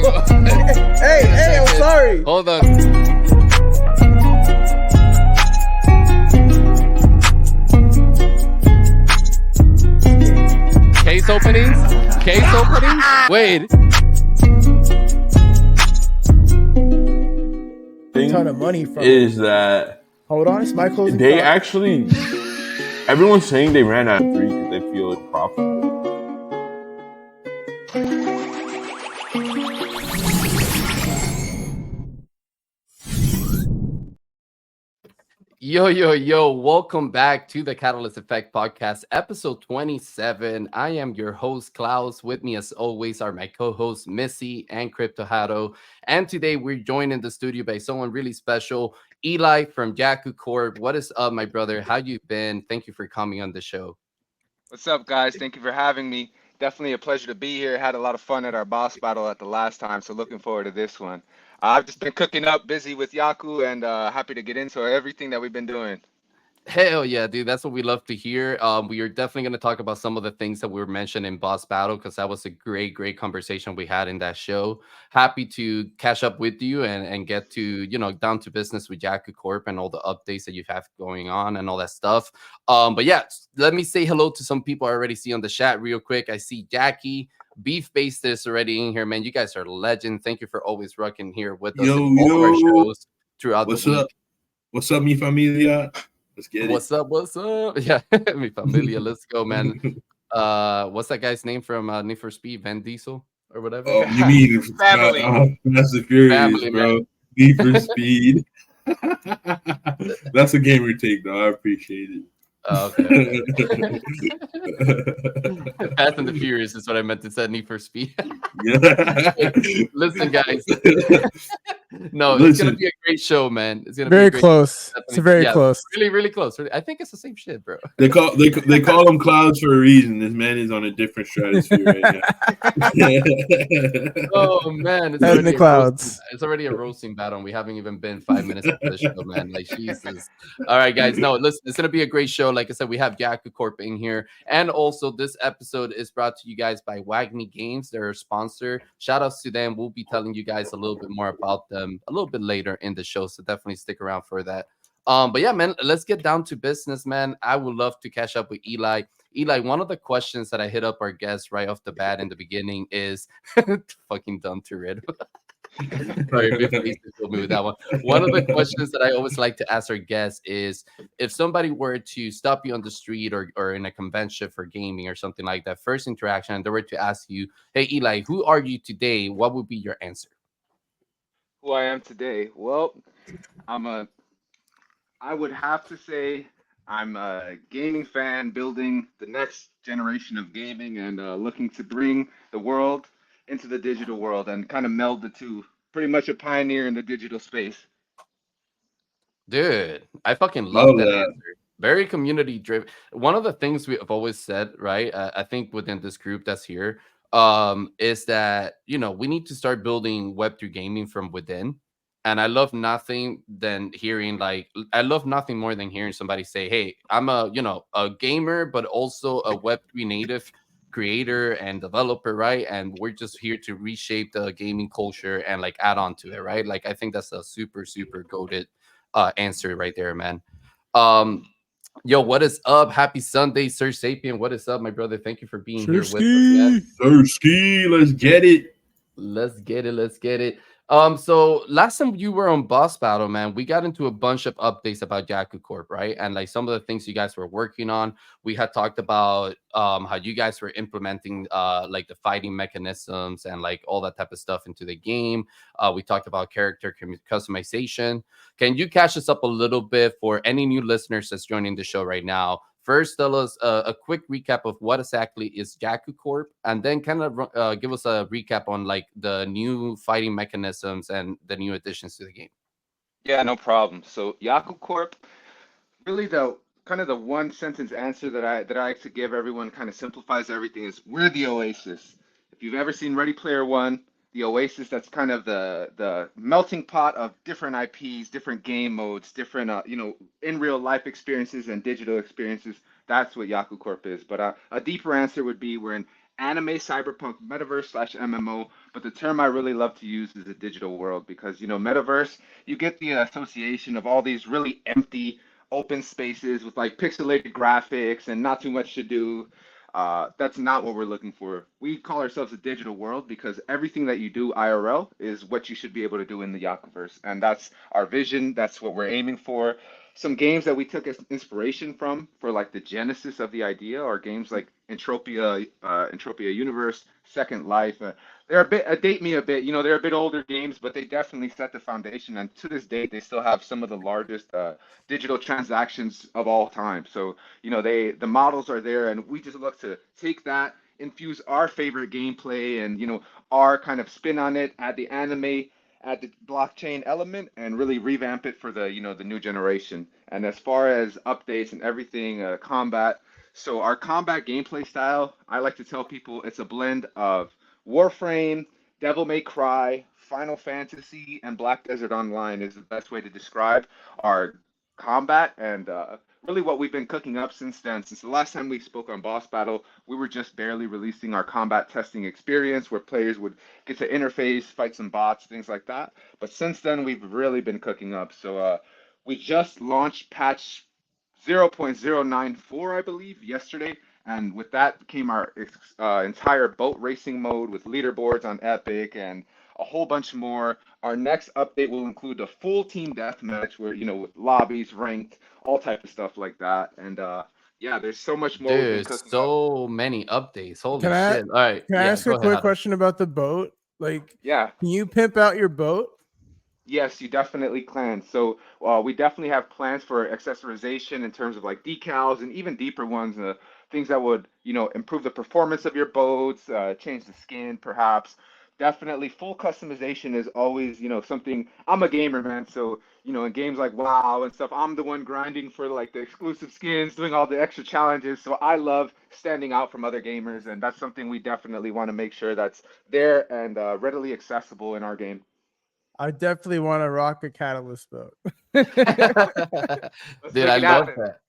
Hey, I'm sorry. Hold on. Case openings? Case openings? Wait. A ton of money from is it. that Hold on, it's my closing they thought. actually everyone's saying they ran out of 3 because they feel it's profitable. Yo, welcome back to the Catalyst Effect Podcast, episode 27. I am your host, Klaus. With me, as always, are my co-hosts, Missy and Crypto. And today we're joined in the studio by someone really special, Eli from Yaku Corp. What is up, my brother? How you been? Thank you for coming on the show. What's up, guys? Thank you for having me. Definitely a pleasure to be here. Had a lot of fun at our boss battle at the last time, so looking forward to this one. I've just been cooking up, busy with Yaku, and happy to get into everything that we've been doing. Hell yeah, dude. That's what we love to hear. We are definitely going to talk about some of the things that we were mentioned in Boss Battle because that was a great conversation we had in that show. Happy to catch up with you and get to, down to business with Yaku Corp and all the updates that you have going on and all that stuff. But yeah, let me say hello to some people I already see on the chat real quick. I see Jackie. Beef Based is already in here, man. You guys are legend. Thank you for always rocking here with us in all of our shows throughout the week. What's up, mi familia? Let's get What's it. up? What's up? Yeah, mi familia. Let's go, man. What's that guy's name from Need for Speed? Van Diesel or whatever. Oh, you mean Family. Fast and Furious, Family, bro? man. Need for Speed. That's a gamer take, though. I appreciate it. Okay. Fast and the Furious is what I meant to say. Need for Speed. Listen, guys. No, it's gonna be a great show, man. It's gonna Very be close. It's very close. Really close. I think it's the same shit, bro. They call them clouds for a reason. This man is on a different stratosphere right now. Oh man, it's Head in the clouds. It's already a roasting battle. And we haven't even been 5 minutes into the show, man. Like Jesus. All right, guys. No, listen, it's gonna be a great show. Like I said, we have Yaku Corp in here, and also this episode is brought to you guys by Wagering Games. They're a sponsor. Shout outs to them. We'll be telling you guys a little bit more about them a little bit later in the show, so definitely stick around for that. But yeah, man, let's get down to business, man. I would love to catch up with Eli. Eli, one of the questions that I hit up our guests right off the bat in the beginning is fucking dumb to read. Sorry, with that one. One of the questions that I always like to ask our guests is if somebody were to stop you on the street or in a convention for gaming or something like that, first interaction, and they were to ask you, hey, Eli, who are you today? What would be your answer? Who I am today? Well, I would have to say I'm a gaming fan building the next generation of gaming and looking to bring the world into the digital world and kind of meld the two. Pretty much a pioneer in the digital space. Dude, I fucking love that answer. Very community driven. One of the things we have always said, right? I think within this group that's here, is that we need to start building Web3 gaming from within. And I love nothing more than hearing somebody say, "Hey, I'm a gamer, but also a Web3 native creator and developer, right? And we're just here to reshape the gaming culture and like add on to it, right?" Like I think that's a super goated answer right there, man. Yo, what is up? Happy Sunday, Sir Sapien. What is up, my brother? Thank you for being here with us, man. Sirski, let's get it. Let's get it. So last time you were on Boss Battle, man, we got into a bunch of updates about Yaku Corp, right? And like some of the things you guys were working on. We had talked about how you guys were implementing like the fighting mechanisms and like all that type of stuff into the game. We talked about character customization. Can you catch us up a little bit for any new listeners that's joining the show right now? First, tell us a quick recap of what exactly is Yaku Corp, and then kind of give us a recap on like the new fighting mechanisms and the new additions to the game. Yeah, no problem. So Yaku Corp, really the kind of the one sentence answer that I like to give everyone kind of simplifies everything is we're the Oasis. If you've ever seen Ready Player One, the Oasis, that's kind of the melting pot of different IPs, different game modes, different in real life experiences and digital experiences. That's what Yaku Corp is. But a deeper answer would be we're an anime cyberpunk metaverse/MMO, but the term I really love to use is a digital world because, metaverse, you get the association of all these really empty open spaces with like pixelated graphics and not too much to do. That's not what we're looking for. We call ourselves a digital world because everything that you do IRL is what you should be able to do in the Yakuverse. And that's our vision. That's what we're aiming for. Some games that we took as inspiration from for like the genesis of the idea are games like Entropia Universe, Second Life. They're date me a bit. They're a bit older games, but they definitely set the foundation. And to this date, they still have some of the largest digital transactions of all time. So the models are there, and we just look to take that, infuse our favorite gameplay, and our kind of spin on it, add the anime, add the blockchain element, and really revamp it for the new generation. And as far as updates and everything, combat. So our combat gameplay style, I like to tell people it's a blend of Warframe, Devil May Cry, Final Fantasy, and Black Desert Online is the best way to describe our combat and really what we've been cooking up since then. Since the last time we spoke on Boss Battle, we were just barely releasing our combat testing experience where players would get to interface, fight some bots, things like that. But since then, we've really been cooking up. So we just launched patch 0.094, I believe, yesterday. And with that came our entire boat racing mode with leaderboards on Epic and a whole bunch more. Our next update will include a full team deathmatch where, with lobbies, ranked, all type of stuff like that. And yeah, there's so much more we've been Dude, cooking up. so many updates. Holy Can I- shit. All right. Can I ask go a ahead, quick Adam. question about the boat? Like, Yeah. can you pimp out your boat? Yes, you definitely can. So we definitely have plans for accessorization in terms of like decals and even deeper ones, things that would, improve the performance of your boats, change the skin, perhaps. Definitely, full customization is always, something. I'm a gamer, man. So, in games like WoW and stuff, I'm the one grinding for like the exclusive skins, doing all the extra challenges. So I love standing out from other gamers, and that's something we definitely want to make sure that's there and readily accessible in our game. I definitely want to rock a catalyst boat. Dude, Let's make I it love happen. that.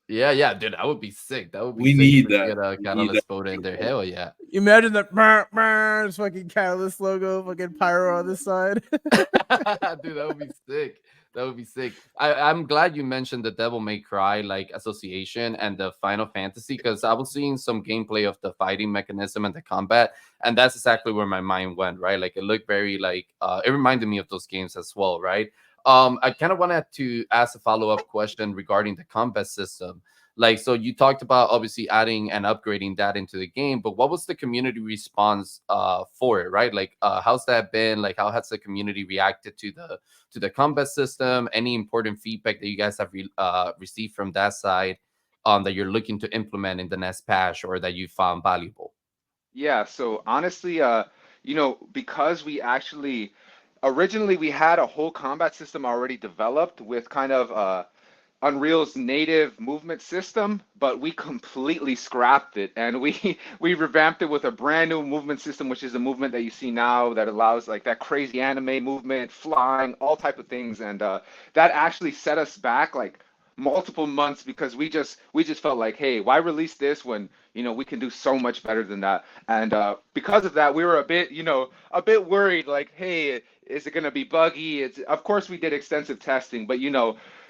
Yeah, dude, that would be sick. That would be We sick need if we that. get a We need catalyst that. boat in there. Hell yeah. Imagine that fucking catalyst logo, fucking pyro on this side. Dude, that would be sick. That would be sick. I'm glad you mentioned the Devil May Cry like association and the Final Fantasy because I was seeing some gameplay of the fighting mechanism and the combat, and that's exactly where my mind went, right? Like it looked very like it reminded me of those games as well, right? I kind of wanted to ask a follow-up question regarding the combat system. Like, so you talked about obviously adding and upgrading that into the game, but what was the community response for it, right? Like, how's that been? Like, how has the community reacted to the combat system? Any important feedback that you guys have received from that side that you're looking to implement in the next patch or that you found valuable? Yeah, so honestly, because we actually originally we had a whole combat system already developed with kind of Unreal's native movement system, but we completely scrapped it and we we revamped it with a brand new movement system, which is the movement that you see now that allows like that crazy anime movement, flying, all type of things, and that actually set us back like multiple months because we just felt like, hey, why release this when we can do so much better than that? And because of that, we were a bit worried, like, hey, is it going to be buggy? It's of course we did extensive testing, but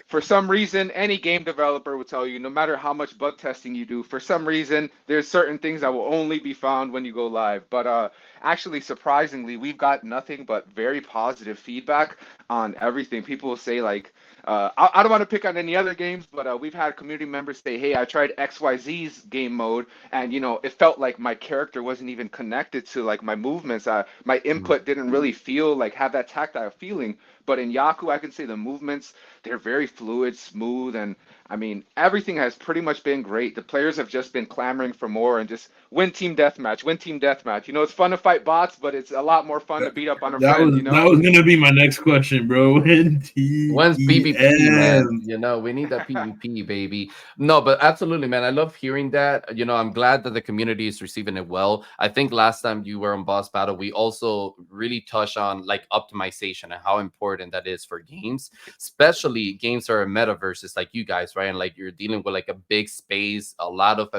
for some reason, any game developer will tell you, no matter how much bug testing you do, for some reason, there's certain things that will only be found when you go live. But actually, surprisingly, we've got nothing but very positive feedback on everything. People will say, like, I don't want to pick on any other games, but we've had community members say, hey, I tried XYZ's game mode, and, it felt like my character wasn't even connected to, like, my movements. My input didn't really feel like have that tactile feeling. But in Yaku, I can say the movements, they're very fluid, smooth, and I mean, everything has pretty much been great. The players have just been clamoring for more and just win team deathmatch, win team deathmatch. It's fun to fight bots, but it's a lot more fun to beat up on a That friend, was gonna be my next question, bro. When's PvP, man? NTEM. We need that PvP, baby. No, but absolutely, man. I love hearing that. I'm glad that the community is receiving it well. I think last time you were on Boss Battle, we also really touched on like optimization and how important that is for games, especially games that are metaverses like you guys, right? right? And like you're dealing with like a big space, a lot of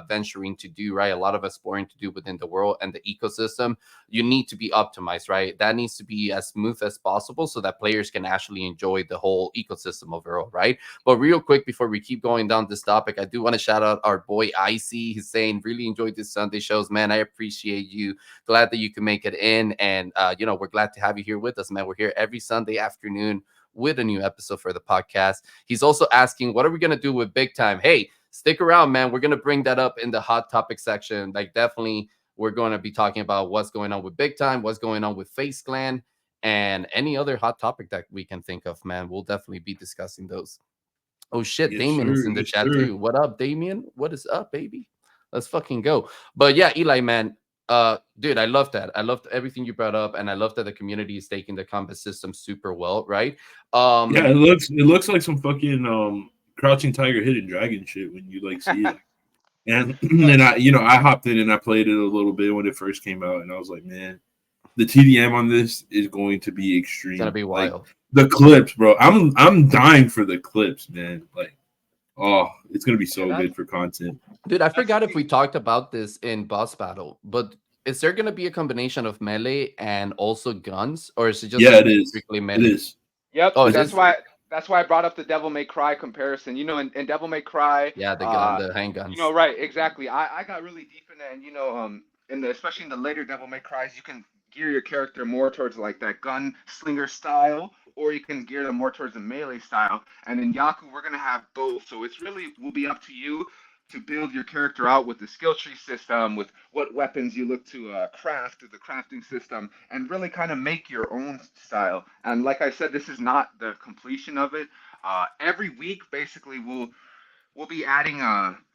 venturing to do, right? A lot of exploring to do within the world and the ecosystem. You need to be optimized, right? That needs to be as smooth as possible so that players can actually enjoy the whole ecosystem overall, right? But real quick, before we keep going down this topic, I do want to shout out our boy Icy. He's saying, really enjoyed this Sunday shows, man. I appreciate you. Glad that you can make it in. And, we're glad to have you here with us, man. We're here every Sunday afternoon with a new episode for the podcast. He's also asking, what are we going to do with BigTime? Hey, stick around, man. We're going to bring that up in the hot topic section. Like, definitely, we're going to be talking about what's going on with BigTime, what's going on with Faze Clan, and any other hot topic that we can think of, man. We'll definitely be discussing those. Oh, shit. Yes, Damien is sir. in the Yes, chat, sir. too. What up, Damien? What is up, baby? Let's fucking go. But yeah, Eli, man, dude, I love that. I loved everything you brought up, and I love that the community is taking the combat system super well, right? Yeah, it looks like some fucking Crouching Tiger, Hidden Dragon shit when you like see it. And then I hopped in and I played it a little bit when it first came out, and I was like, man, the TDM on this is going to be extreme. It's gonna be wild. Like, the clips, bro. I'm dying for the clips, man. Like, oh, it's gonna be so good for content. Dude, I forgot if we talked about this in boss battle, but is there gonna be a combination of melee and also guns, or is it just Yeah, it is. strictly melee? It is. Yep, Oh, that's why I brought up the Devil May Cry comparison. In Devil May Cry, Yeah, the gun, the handguns. Right, exactly. I got really deep in it, and especially in the later Devil May Cries, you can gear your character more towards like that gunslinger style, or you can gear them more towards the melee style. And in Yaku, we're gonna have both, so it's really will be up to you to build your character out with the skill tree system, with what weapons you look to craft through the crafting system, and really kind of make your own style. And like I said, this is not the completion of it. Every week, basically, we'll be adding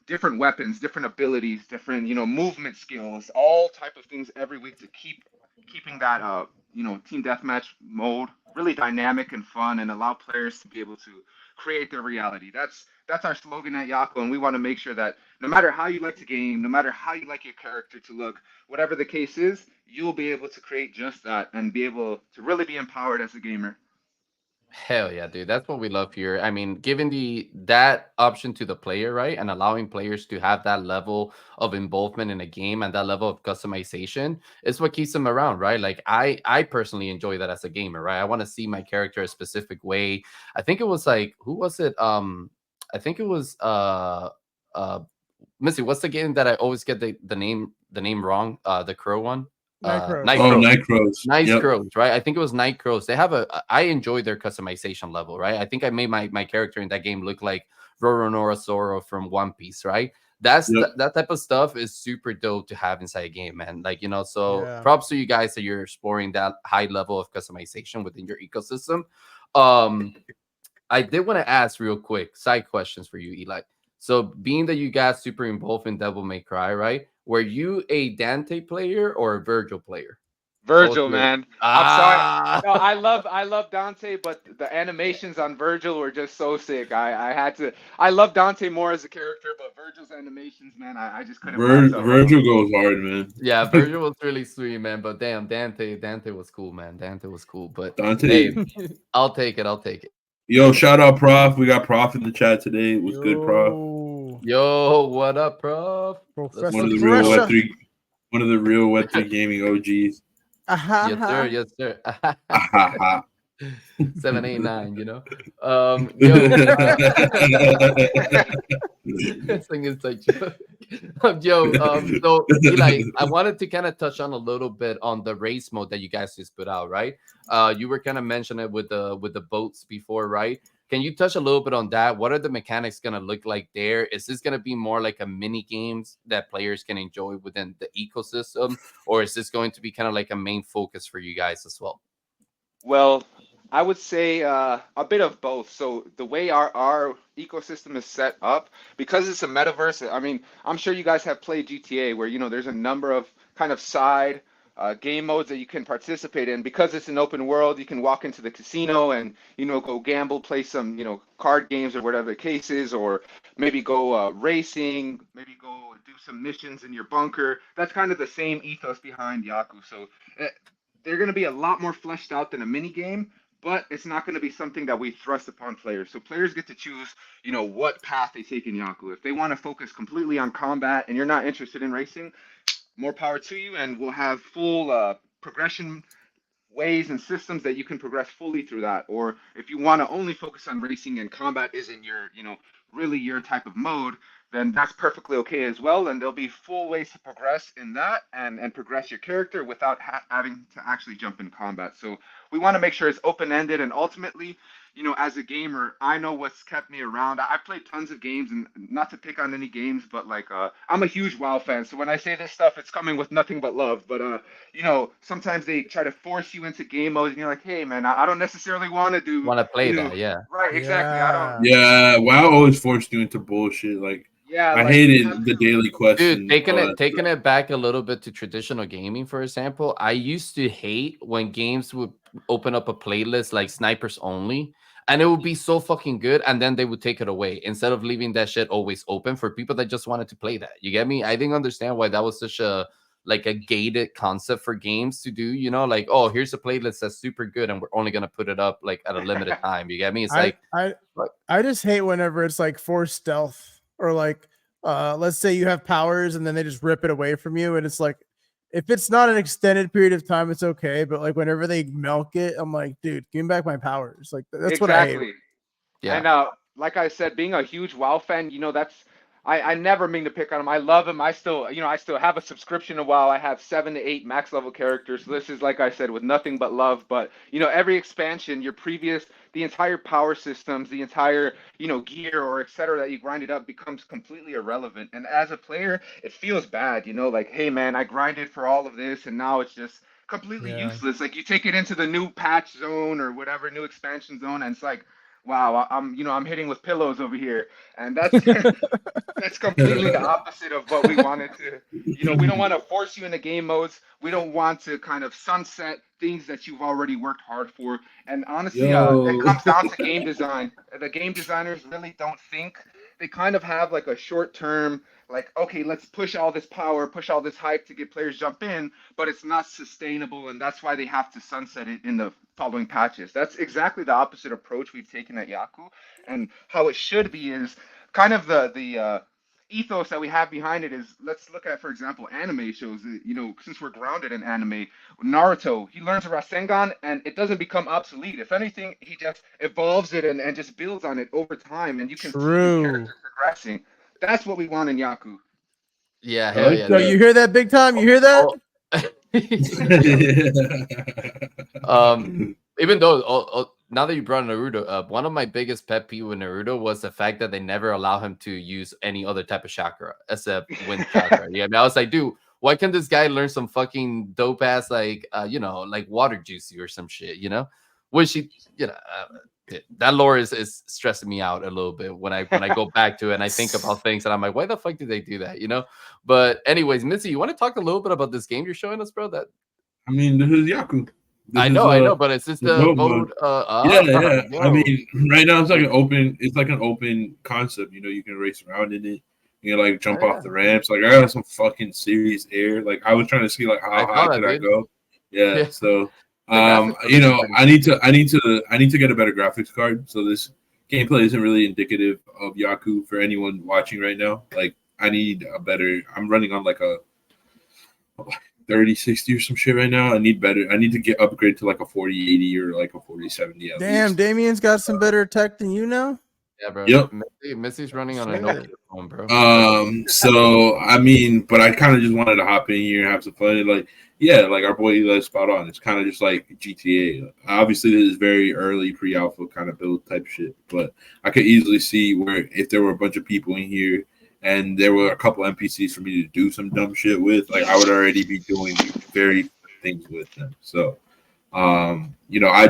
different weapons, different abilities, different movement skills, all type of things every week to keeping that team deathmatch mode really dynamic and fun, and allow players to be able to create their reality. That's our slogan at Yaku, and we want to make sure that no matter how you like to game, no matter how you like your character to look, whatever the case is, you'll be able to create just that and be able to really be empowered as a gamer. Hell yeah, dude. That's what we love here. I mean, giving that option to the player, right? And allowing players to have that level of involvement in a game and that level of customization is what keeps them around, right? Like I personally enjoy that as a gamer, right? I want to see my character a specific way. I think it was like, who was it? I think it was Missy, what's the game that I always get the name wrong? The crow one? Night Crows. Nice Yep. Crows, right? I think it was Night Crows. They have I enjoy their customization level, right? I think I made my character in that game look like Roronoa Zoro from One Piece, right? That type of stuff is super dope to have inside a game, man. Like, so Yeah. props to you guys that you're exploring that high level of customization within your ecosystem. I did want to ask real quick side questions for you, Eli. So being that you got super involved in Devil May Cry, right? Were you a Dante player or a Virgil player? Virgil, Both man. Ah. I'm sorry. No, I love Dante, but the animations on Virgil were just so sick. I had to. I love Dante more as a character, but Virgil's animations, man, I just couldn't pass up. Virgil goes hard, man. Yeah, Virgil was really sweet, man. But damn, Dante was cool, man. Dante was cool. But Dante. hey, I'll take it. Yo, shout out Prof. We got Prof in the chat today. What's good, Prof? Yo, what up, Prof? Professor One of the real Web3 gaming OGs. Yes, sir. 789, Yo, this thing is like so Eli, I wanted to kind of touch on a little bit on the race mode that you guys just put out, right? You were kind of mentioning it with the boats before, right? Can you touch a little bit on that? What are the mechanics going to look like there? Is this going to be more like a mini games that players can enjoy within the ecosystem, or is this going to be kind of like a main focus for you guys as well? Well, I would say a bit of both. So the way our ecosystem is set up, because it's a metaverse, I mean, I'm sure you guys have played GTA where, there's a number of kind of side game modes that you can participate in. Because it's an open world, you can walk into the casino and, go gamble, play some, card games or whatever the case is, or maybe go racing, maybe go do some missions in your bunker. That's kind of the same ethos behind Yaku. So they're going to be a lot more fleshed out than a mini game, but it's not going to be something that we thrust upon players. So players get to choose, what path they take in Yaku. If they want to focus completely on combat and you're not interested in racing, more power to you, and we'll have full progression ways and systems that you can progress fully through that. Or if you want to only focus on racing and combat isn't your, really your type of mode, then that's perfectly okay as well. And there'll be full ways to progress in that and progress your character without having to actually jump in combat. So we want to make sure it's open ended, and ultimately, as a gamer, I know what's kept me around. I've played tons of games, and not to pick on any games, but like I'm a huge WoW fan. So when I say this stuff, it's coming with nothing but love. But sometimes they try to force you into game modes, and you're like, hey man, I don't necessarily want to do. Want to play that? Yeah. Right, exactly. I don't. Yeah, WoW always forced you into bullshit. Like, Yeah, I like, hated the daily quests. Dude, taking it back a little bit to traditional gaming, for example, I used to hate when games would open up a playlist like snipers only, and it would be so fucking good, and then they would take it away instead of leaving that shit always open for people that just wanted to play that. You get me? I didn't understand why that was such a gated concept for games to do. Like, oh, here's a playlist that's super good, and we're only gonna put it up like at a limited time. You get me? It's I just hate whenever it's like forced stealth, or like let's say you have powers and then they just rip it away from you, and it's like, if it's not an extended period of time, it's okay, but like whenever they milk it, I'm like, dude, give me back my powers. Like that's what I hate. exactly. yeah. And like I said, being a huge WoW fan, that's I never mean to pick on him. I love him. I still have a subscription to WoW. I have 7 to 8 max level characters. So this is, like I said, with nothing but love. But every expansion, the entire power systems, the entire gear or etc. that you grinded up becomes completely irrelevant. And as a player, it feels bad. Like, hey man, I grinded for all of this, and now it's just completely useless. Like, you take it into the new patch zone or whatever new expansion zone, and it's like, wow, I'm hitting with pillows over here, and that's that's completely the opposite of what we wanted to. We don't want to force you into game modes. We don't want to kind of sunset things that you've already worked hard for. And honestly, it comes down to game design. The game designers really don't think. They kind of have like a short term, like, okay, let's push all this power, push all this hype to get players jump in, but it's not sustainable, and that's why they have to sunset it in the following patches. That's exactly the opposite approach we've taken at Yaku, and how it should be is kind of the ethos that we have behind it is, let's look at, for example, anime shows. Since we're grounded in anime, Naruto, he learns Rasengan and it doesn't become obsolete. If anything, he just evolves it and just builds on it over time, and you can see his character progressing. That's what we want in Yaku. Yeah, hell yeah. So you hear that, BigTime? You hear that? Even though now that you brought Naruto up, one of my biggest pet peeve with Naruto was the fact that they never allow him to use any other type of chakra except wind chakra. Yeah, I mean, I was like, dude, why can't this guy learn some fucking dope ass like water juicy or some shit? Which that lore is stressing me out a little bit when I go back to it and I think about things and I'm like, why the fuck did they do that? But anyways, Missy, you want to talk a little bit about this game you're showing us, bro? That I mean, this is Yaku. I know, but it's just the vote. Yeah. I mean, right now it's like an open concept. You can race around in it. You can like jump off the ramps. Like, I got some fucking serious air. Like, I was trying to see like how high could I go. Yeah. So I need to get a better graphics card. So this gameplay isn't really indicative of Yaku for anyone watching right now. Like, I need a better. I'm running on like a 3060 or some shit right now. I need better. I need to get upgrade to like a 4080 or like a 4070. Damn, Damien's got some better tech than you know. Yeah, bro. Yep. Missy's running on a Nokia phone, bro. So I mean, but I kind of just wanted to hop in here and have some fun. Like, yeah, like our boy Eli's spot on. It's kind of just like GTA. Obviously, this is very early pre-alpha kind of build type shit, but I could easily see where if there were a bunch of people in here and there were a couple NPCs for me to do some dumb shit with, like I would already be doing very things with them. So, I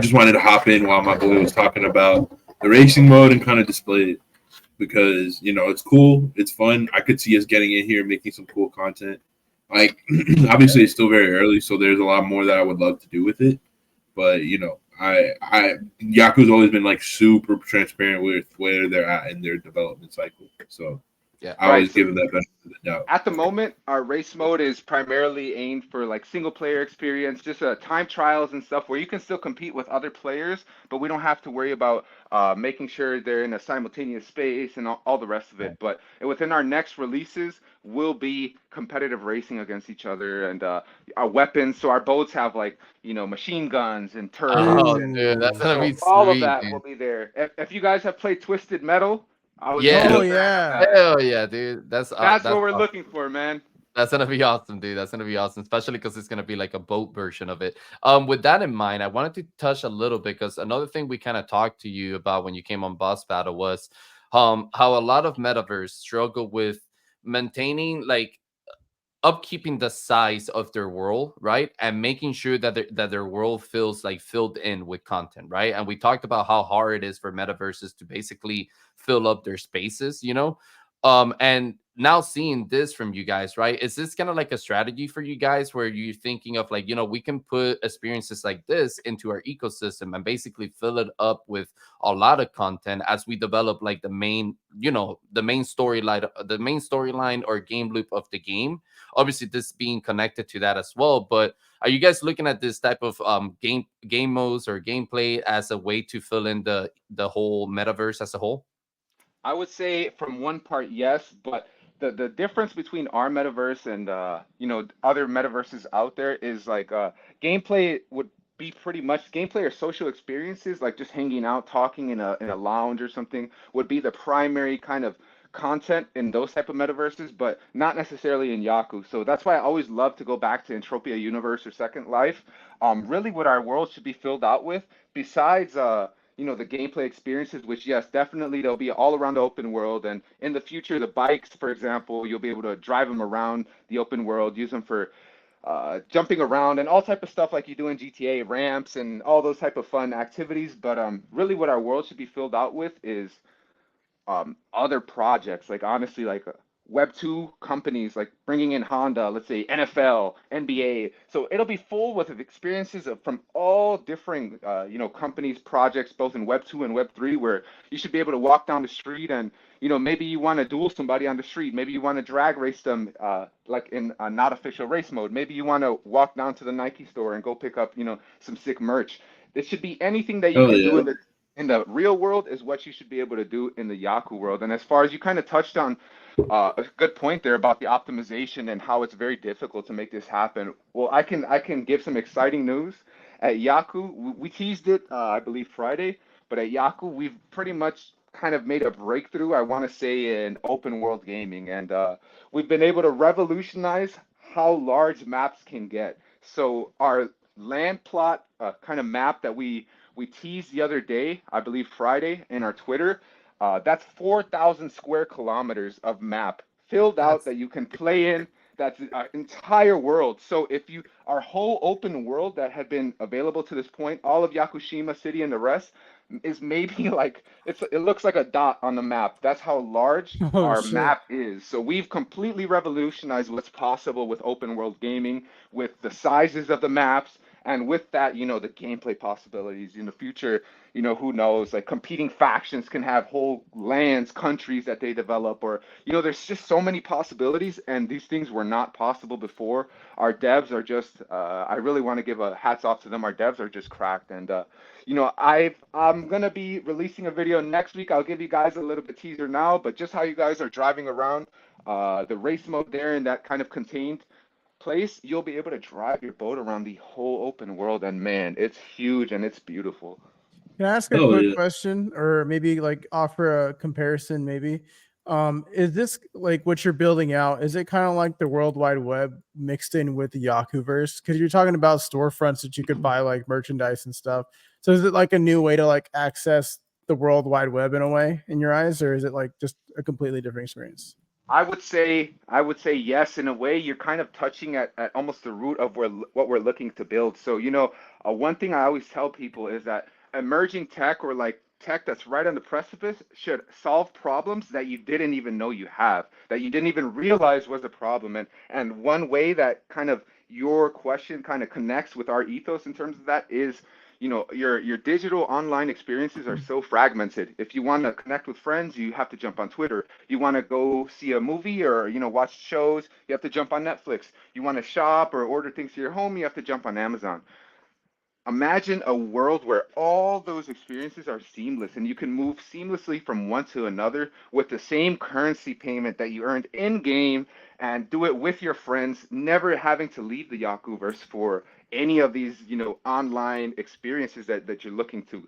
just wanted to hop in while my boy was talking about the racing mode and kind of display it because, it's cool. It's fun. I could see us getting in here and making some cool content. Like, obviously it's still very early, so there's a lot more that I would love to do with it. But, Yaku's always been like super transparent with where they're at in their development cycle. So, yeah, I always give them that benefit of the doubt. At the moment, our race mode is primarily aimed for like single player experience, just time trials and stuff where you can still compete with other players, but we don't have to worry about making sure they're in a simultaneous space and all the rest of it. But within our next releases, will be competitive racing against each other and our weapons. So our boats have like, machine guns and turrets, Oh, and dude, that's Ooh. gonna so be all of sweet, that will dude. be there. If you guys have played Twisted Metal, I was a Yeah, Oh big fan of yeah. that. hell yeah, dude. That's That's what we're awesome. looking for, man. That's gonna be awesome, dude. That's gonna be awesome, especially because it's gonna be like a boat version of it. With that in mind, I wanted to touch a little bit because another thing we kind of talked to you about when you came on Boss Battle was how a lot of metaverse struggle with maintaining like upkeeping the size of their world, right? And making sure that their world feels like filled in with content, right? And we talked about how hard it is for metaverses to basically fill up their spaces, and now seeing this from you guys, right? Is this kind of like a strategy for you guys where you're thinking of like, we can put experiences like this into our ecosystem and basically fill it up with a lot of content as we develop like the main storyline or game loop of the game, obviously this being connected to that as well. But are you guys looking at this type of game modes or gameplay as a way to fill in the whole metaverse as a whole? I would say from one part, yes, but the difference between our metaverse and other metaverses out there is like gameplay would be pretty much gameplay or social experiences like just hanging out, talking in a lounge or something would be the primary kind of content in those type of metaverses, but not necessarily in Yaku. So that's why I always love to go back to Entropia Universe or Second Life. Really, what our world should be filled out with, besides the gameplay experiences, which yes, definitely they'll be all around the open world. And in the future, the bikes, for example, you'll be able to drive them around the open world, use them for jumping around and all type of stuff like you do in GTA, ramps and all those type of fun activities. But really, what our world should be filled out with is other projects, like honestly, like Web 2 companies, like bringing in Honda, let's say NFL, NBA. So it'll be full with experiences from all different, companies, projects, both in Web 2 and Web 3, where you should be able to walk down the street and, maybe you want to duel somebody on the street. Maybe you want to drag race them, like in a not official race mode. Maybe you want to walk down to the Nike store and go pick up, some sick merch. It should be anything that you Oh can do yeah. in the real world is what you should be able to do in the Yaku world. And as far as you kind of touched on a good point there about the optimization and how it's very difficult to make this happen. Well, I can give some exciting news. At Yaku, we teased it, I believe Friday, but at Yaku, we've pretty much kind of made a breakthrough, I want to say, in open world gaming, and we've been able to revolutionize how large maps can get. So our land plot kind of map that we teased the other day, I believe Friday, in our Twitter. That's 4,000 square kilometers of map filled out That's that you can play in. That's our entire world. So if you, our whole open world that had been available to this point, all of Yakushima City and the rest, is maybe like it looks like a dot on the map. That's how large oh our shit. map is. So we've completely revolutionized what's possible with open world gaming, with the sizes of the maps, and with that, the gameplay possibilities in the future. Who knows? Like competing factions can have whole lands, countries that they develop, or there's just so many possibilities, and these things were not possible before. Our devs are just, I really want to give a hats off to them. Our devs are just cracked, and I'm gonna be releasing a video next week. I'll give you guys a little bit teaser now, but just how you guys are driving around, the race mode there in that kind of contained place, you'll be able to drive your boat around the whole open world, and man, it's huge and it's beautiful. Can I ask a Oh quick yeah. question or maybe like offer a comparison maybe? Is this like what you're building out? Is it kind of like the World Wide Web mixed in with the Yakuverse? Because you're talking about storefronts that you could buy like merchandise and stuff. So is it like a new way to like access the World Wide Web in a way in your eyes, or is it like just a completely different experience? I would say yes. In a way, you're kind of touching at almost the root of what we're looking to build. So, one thing I always tell people is that emerging tech or like tech that's right on the precipice should solve problems that you didn't even know you have, that you didn't even realize was a problem. And one way that kind of your question kind of connects with our ethos in terms of that is, your digital online experiences are so fragmented. If you want to connect with friends, you have to jump on Twitter. You want to go see a movie or watch shows, you have to jump on Netflix. You want to shop or order things to your home, you have to jump on Amazon. Imagine a world where all those experiences are seamless and you can move seamlessly from one to another with the same currency payment that you earned in game and do it with your friends, never having to leave the Yakuverse for any of these, online experiences that you're looking to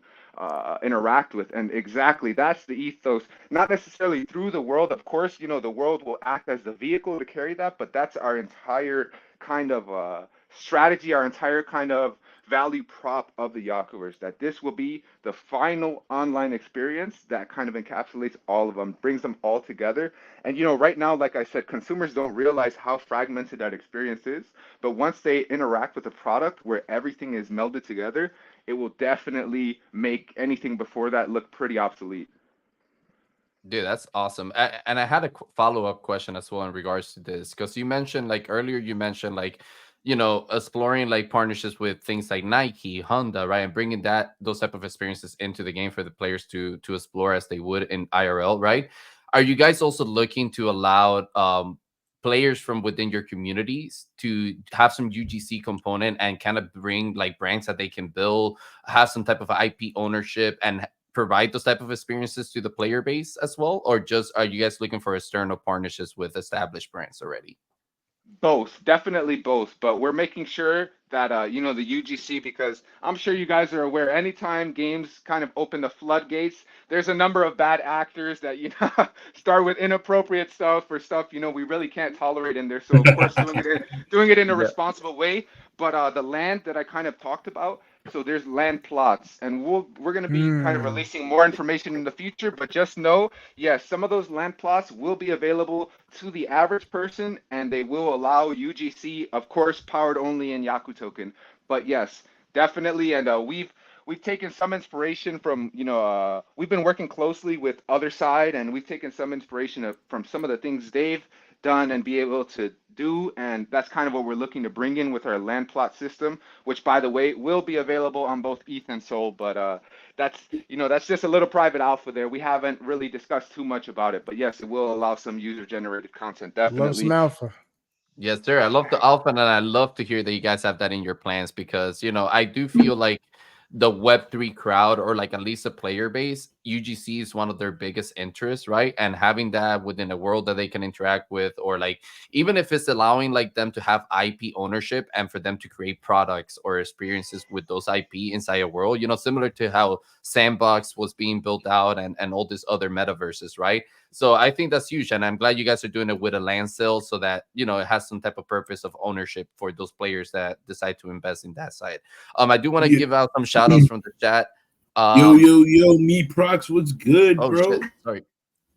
interact with. And exactly, that's the ethos. Not necessarily through the world. Of course, the world will act as the vehicle to carry that, but that's our entire kind of strategy, our entire kind of value prop of the Yakuverse, that this will be the final online experience that kind of encapsulates all of them, brings them all together. And right now, like I said, consumers don't realize how fragmented that experience is. But once they interact with a product where everything is melded together, it will definitely make anything before that look pretty obsolete. Dude, that's awesome. And I had a follow-up question as well in regards to this, because you mentioned, like earlier, you mentioned like, exploring like partnerships with things like Nike, Honda, right, and bringing those type of experiences into the game for the players to explore as they would in IRL, right? Are you guys also looking to allow players from within your communities to have some UGC component and kind of bring like brands that they can build, have some type of IP ownership, and provide those type of experiences to the player base as well? Or just are you guys looking for external partnerships with established brands already? Both, definitely both. But we're making sure that the UGC, because I'm sure you guys are aware, anytime games kind of open the floodgates, there's a number of bad actors that start with inappropriate stuff or stuff we really can't tolerate in there. So of course doing it in a Yeah. responsible way. But the land that I kind of talked about, so there's land plots, and we're going to be kind of releasing more information in the future. But just know, yes, some of those land plots will be available to the average person, and they will allow UGC, of course, powered only in Yaku token. But yes, definitely, and we've taken some inspiration from we've been working closely with Other Side, and we've taken some inspiration from some of the things they've done and be able to do, and that's kind of what we're looking to bring in with our land plot system, which by the way will be available on both ETH and Sol. But that's just a little private alpha there. We haven't really discussed too much about it, but yes, it will allow some user generated content, Love definitely. some alpha. Yes, sir. I love the alpha, and I love to hear that you guys have that in your plans, because I do feel like the Web3 crowd, or like at least a player base, UGC is one of their biggest interests, right? And having that within a world that they can interact with, or like even if it's allowing like them to have IP ownership and for them to create products or experiences with those IP inside a world, similar to how Sandbox was being built out and all these other metaverses, right? So I think that's huge, and I'm glad you guys are doing it with a land sale, so that it has some type of purpose of ownership for those players that decide to invest in that side. I do want to give out some shout outs from the chat. Yo, me Prox, what's good, Oh bro? shit, sorry.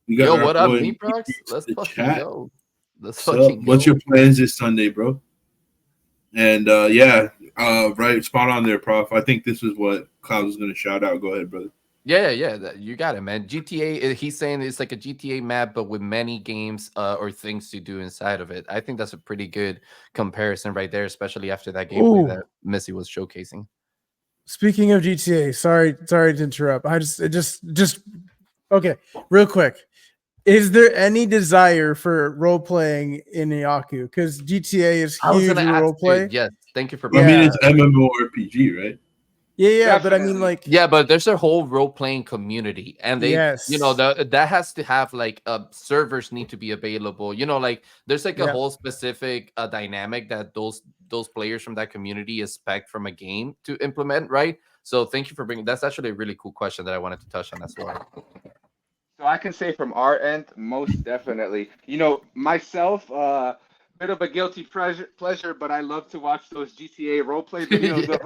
We got Yo, our what up, boy me Prox? Let's the fucking chat. go. Let's So, fucking what's go. your plans this Sunday, bro? And right, spot on there, Prof. I think this is what Cloud was going to shout out. Go ahead, brother. Yeah, you got it, man. GTA, he's saying it's like a GTA map, but with many games or things to do inside of it. I think that's a pretty good comparison right there, especially after that gameplay Ooh. that Missy was showcasing. Speaking of GTA, sorry to interrupt. Just okay, real quick. Is there any desire for role playing in Yaku? Because GTA is I was huge gonna in ask, role play. dude, yes, thank you for I mean, Yeah. it's MMORPG, right? Yeah, but I mean, Definitely. like, Yeah, but there's a whole role playing community, and they, yes, that has to have like servers need to be available. Like there's like a Yeah. whole specific dynamic that those players from that community expect from a game to implement, right? So thank you for bringing. That's actually a really cool question that I wanted to touch on as well. So I can say from our end, most definitely. Myself, bit of a guilty pleasure, but I love to watch those GTA roleplay videos of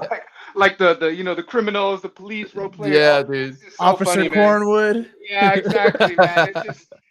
like the criminals, the police roleplay, and Yeah, all. dude. It's just so Officer funny, man. Cornwood. Yeah, exactly, man.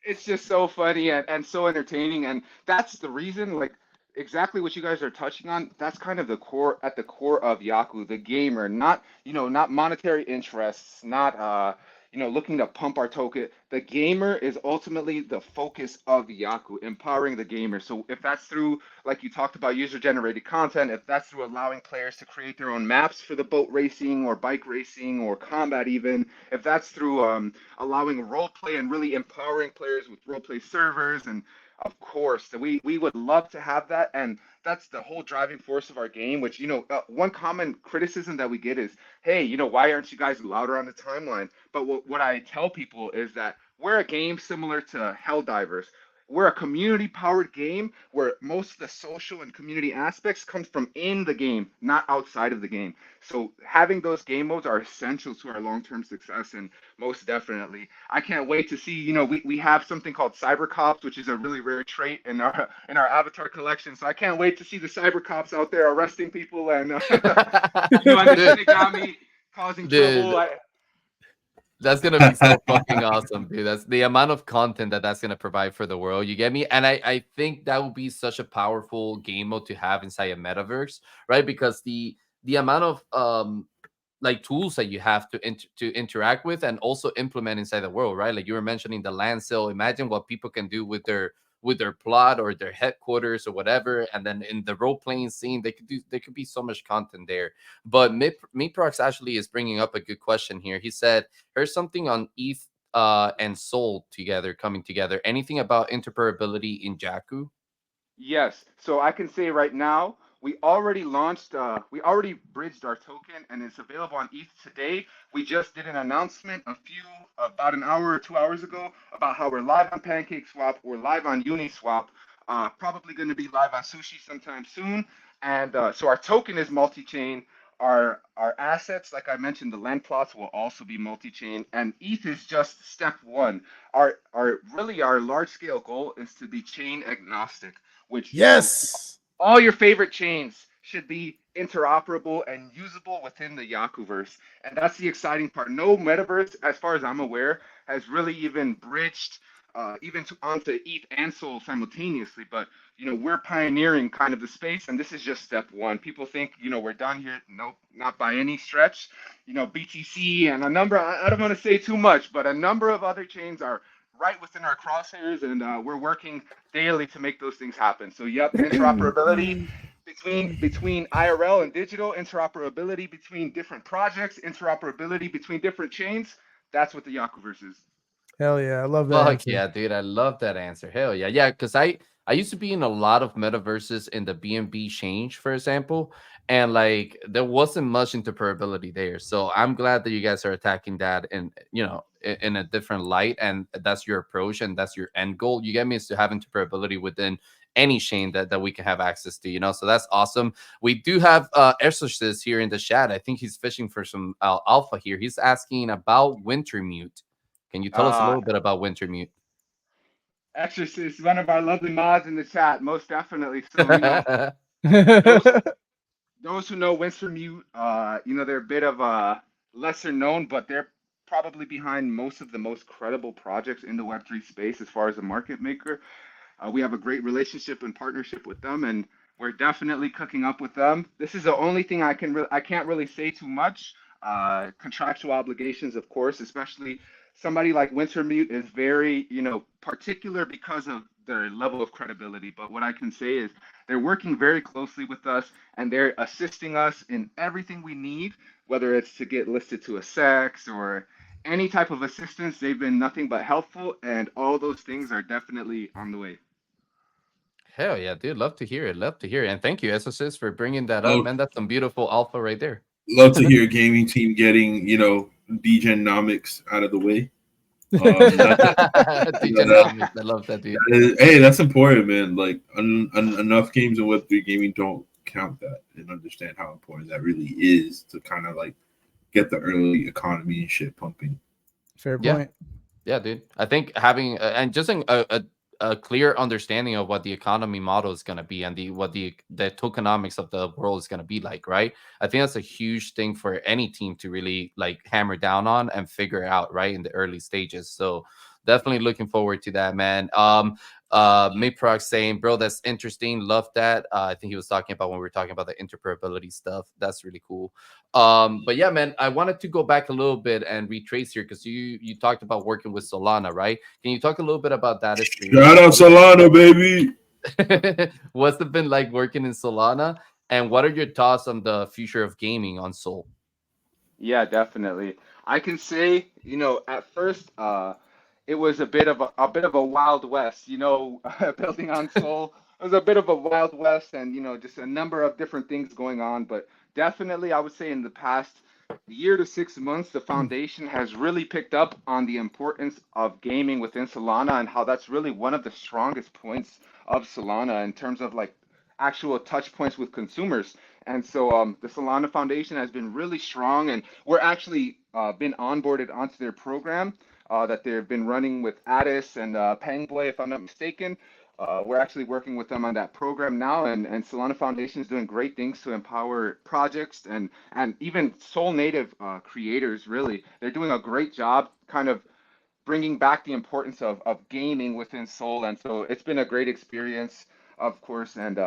It's just so funny and so entertaining, and that's the reason, like exactly what you guys are touching on. That's kind of the core at the core of Yaku, the gamer, not not monetary interests, not looking to pump our token. The gamer is ultimately the focus of Yaku, empowering the gamer. So if that's through, like you talked about, user-generated content, if that's through allowing players to create their own maps for the boat racing or bike racing or combat even, if that's through allowing role play and really empowering players with role play servers, and of course, we would love to have that. And that's the whole driving force of our game, which, one common criticism that we get is, hey, why aren't you guys louder on the timeline? But what I tell people is that we're a game similar to Helldivers. We're a community powered game where most of the social and community aspects come from in the game, not outside of the game. So having those game modes are essential to our long-term success, and most definitely, I can't wait to see. We have something called Cyber Cops, which is a really rare trait in our avatar collection. So I can't wait to see the Cyber Cops out there arresting people and and the Shinigami causing trouble. That's gonna be so fucking awesome, dude. That's the amount of content that's gonna provide for the world. You get me? And I think that would be such a powerful game mode to have inside a metaverse, right? Because the amount of like tools that you have to interact with and also implement inside the world, right? Like you were mentioning the land sale. Imagine what people can do with their plot or their headquarters or whatever, and then in the role playing scene, there could be so much content there. But Meprox actually is bringing up a good question here. He said, "Here's something on ETH and Soul together coming together. Anything about interoperability in Yaku?" Yes. So I can say right now, we already bridged our token and it's available on ETH today. We just did an announcement about an hour or 2 hours ago about how we're live on PancakeSwap, we're live on Uniswap, probably going to be live on Sushi sometime soon. And so our token is multi-chain. Our assets, like I mentioned, the land plots will also be multi-chain, and ETH is just step one. Our large scale goal is to be chain agnostic, which Yes. all your favorite chains should be interoperable and usable within the Yakuverse. And that's the exciting part. No metaverse, as far as I'm aware, has really even bridged onto ETH and Sol simultaneously. But we're pioneering kind of the space, and this is just step one. People think we're done here. Nope, not by any stretch. BTC and a number. I don't want to say too much, but a number of other chains are right within our crosshairs, and we're working daily to make those things happen. So, yep, interoperability between IRL and digital, interoperability between different projects, interoperability between different chains. That's what the Yakuverse is. Hell yeah, I love that. Fuck Answer. yeah, dude. I love that answer. Hell yeah. Yeah, because I used to be in a lot of metaverses in the BNB change, for example, and like there wasn't much interoperability there. So I'm glad that you guys are attacking that in a different light, and that's your approach and that's your end goal. You get me, is to have interoperability within any chain that we can have access to. So that's awesome. We do have Exorcist here in the chat. I think he's fishing for some alpha here. He's asking about Wintermute. Can you tell us a little bit about Wintermute? Exorcist, one of our lovely mods in the chat, most definitely. So, those who know Wintermute, they're a bit of lesser known, but they're probably behind most of the most credible projects in the Web3 space as far as a market maker. We have a great relationship and partnership with them, and we're definitely cooking up with them. This is the only thing I can't really say too much. Contractual obligations, of course, especially somebody like Wintermute is very, particular because of their level of credibility. But what I can say is they're working very closely with us, and they're assisting us in everything we need, whether it's to get listed to a SEX or any type of assistance. They've been nothing but helpful, and all those things are definitely on the way. Hell yeah, dude. Love to hear it. Love to hear it. And thank you, SSS, for bringing that up, man. That's some beautiful alpha right there. Love to hear a gaming team getting, Degenomics out of the way. Degenomics, I love that, dude. Hey, that's important, man. Like, enough games in Web3 gaming don't count that and understand how important that really is to kind of like get the early economy and shit pumping. Fair point. Yeah, dude. I think having and just a clear understanding of what the economy model is going to be and what the tokenomics of the world is going to be like, right? I think that's a huge thing for any team to really like hammer down on and figure out, right, in the early stages. So definitely looking forward to that, man. Miproc saying, bro, that's interesting. Love that. I think he was talking about when we were talking about the interoperability stuff. That's really cool. But yeah, man, I wanted to go back a little bit and retrace here because you talked about working with Solana, right? Can you talk a little bit about that experience? Shout out Solana, baby. What's it been like working in Solana? And what are your thoughts on the future of gaming on Sol? Yeah, definitely. I can say, at first, it was a bit of a wild west. Building on Soul, it was a bit of a wild west, and just a number of different things going on. But definitely, I would say in the past year to 6 months, the foundation has really picked up on the importance of gaming within Solana and how that's really one of the strongest points of Solana in terms of like actual touch points with consumers. And so the Solana Foundation has been really strong, and we're actually been onboarded onto their program that they've been running with Addis and Pengboy, if I'm not mistaken. We're actually working with them on that program now, and Solana Foundation is doing great things to empower projects and even Sol native creators. Really, they're doing a great job, kind of bringing back the importance of gaming within Sol, and so it's been a great experience, of course, and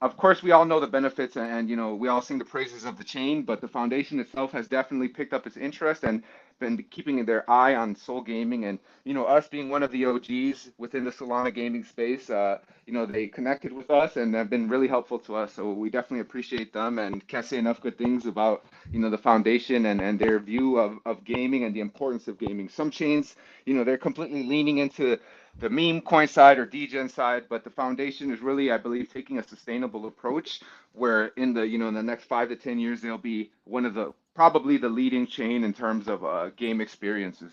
of course, we all know the benefits and, we all sing the praises of the chain, but the foundation itself has definitely picked up its interest and been keeping their eye on Sol Gaming. And, us being one of the OGs within the Solana gaming space, they connected with us and have been really helpful to us. So we definitely appreciate them and can't say enough good things about, the foundation and their view of gaming and the importance of gaming. Some chains, they're completely leaning into the meme coin side or degen side, but the foundation is really, I believe, taking a sustainable approach where in the next 5 to 10 years they'll be one of the probably the leading chain in terms of game experiences.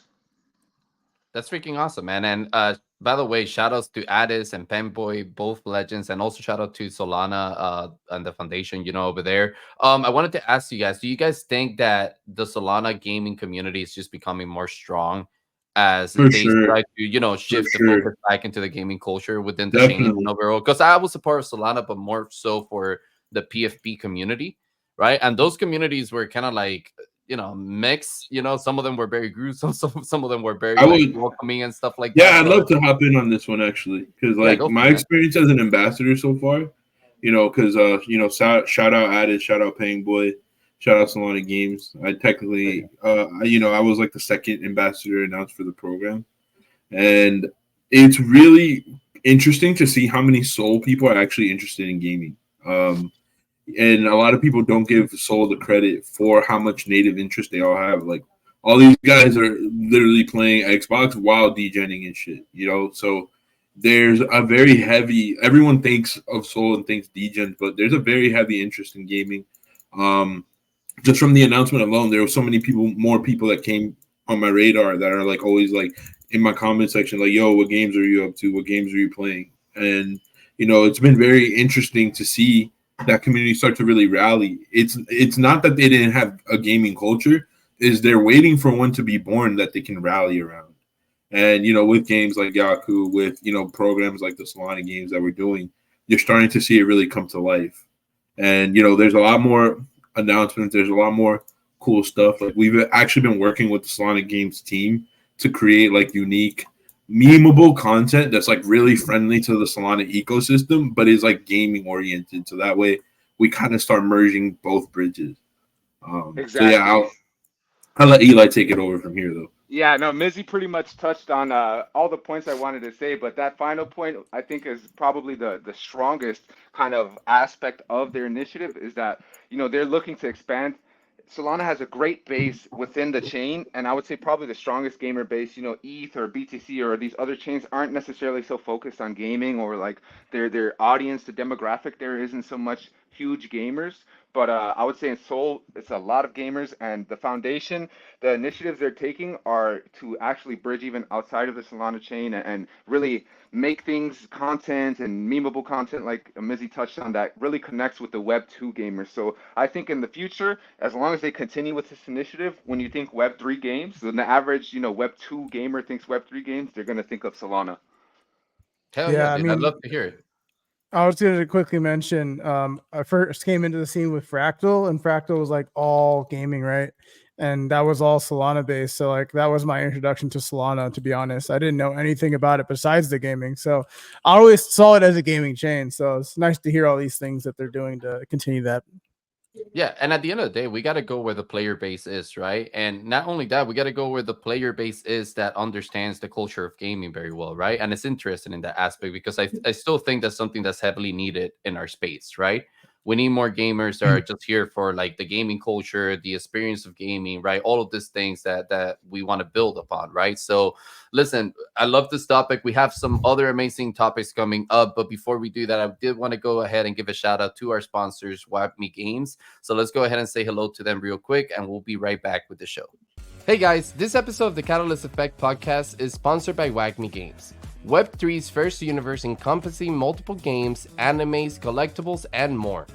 That's freaking awesome, man. And by the way, shout outs to Addis and Penboy, both legends, and also shout out to Solana and the foundation, over there. I wanted to ask you guys, do you guys think that the Solana gaming community is just becoming more strong as For they sure. try to, shift the sure. focus back into the gaming culture within the chain Definitely. overall? Because I was a part of Solana, but more so for the PFP community, right? And those communities were kind of like mix. Some of them were very gruesome, some of them were very I like would, welcoming and stuff like yeah, that. I'd So love to hop in on this one actually, because yeah, like go for my it, man. experience as an ambassador so far, because shout out Addis, shout out Paying Boy, shout out Solana Games. I technically, I was like the second ambassador announced for the program, and it's really interesting to see how many Soul people are actually interested in gaming. And a lot of people don't give Soul the credit for how much native interest they all have. Like all these guys are literally playing Xbox while degenning and shit, So there's a very heavy. Everyone thinks of Soul and thinks degen, but there's a very heavy interest in gaming. Just from the announcement alone, there were so many more people that came on my radar that are like always like in my comment section, like, "Yo, what games are you up to? What games are you playing?" And it's been very interesting to see that community start to really rally. It's not that they didn't have a gaming culture, is they're waiting for one to be born that they can rally around. And with games like Yaku, with programs like the Solana games that we're doing, you're starting to see it really come to life. And there's a lot more announcements. There's a lot more cool stuff. Like we've actually been working with the Solana Games team to create like unique memeable content that's like really friendly to the Solana ecosystem, but is like gaming oriented. So that way we kind of start merging both bridges. So yeah, Exactly. I'll let Eli take it over from here though. Yeah, no, Mizzy pretty much touched on all the points I wanted to say, but that final point I think is probably the strongest kind of aspect of their initiative is that, they're looking to expand. Solana has a great base within the chain, and I would say probably the strongest gamer base. ETH or BTC or these other chains aren't necessarily so focused on gaming, or like their audience, the demographic there isn't so much huge gamers. But I would say in Sol, it's a lot of gamers, and the foundation, the initiatives they're taking are to actually bridge even outside of the Solana chain and really make things content and memeable content like Mizzy touched on that really connects with the Web2 gamers. So I think in the future, as long as they continue with this initiative, when you think Web3 games, when the average, Web2 gamer thinks Web3 games, they're going to think of Solana. Hell Yeah, yeah, I dude. I'd mean, love to hear it. I was going to quickly mention, I first came into the scene with Fractal, and Fractal was like all gaming, right? and that was all Solana based. So like that was my introduction to Solana. To be honest, I didn't know anything about it besides the gaming. So I always saw it as a gaming chain. So it's nice to hear all these things that they're doing to continue that. Yeah, and at the end of the day, we got to go where the player base is, right? And not only that, we got to go where the player base is that understands the culture of gaming very well, right? And it's interested in that aspect because I still think that's something that's heavily needed in our space, right? We need more gamers that are just here for like the gaming culture, the experience of gaming, right? All of these things that we want to build upon, right? So listen, I love this topic. We have some other amazing topics coming up, but before we do that, I did want to go ahead and give a shout out to our sponsors, Wapme Games. So let's go ahead and say hello to them real quick, and we'll be right back with the show. Hey guys, this episode of the Catalyst Effect podcast is sponsored by Wagme Games, Web3's first universe encompassing multiple games, animes, collectibles, and more.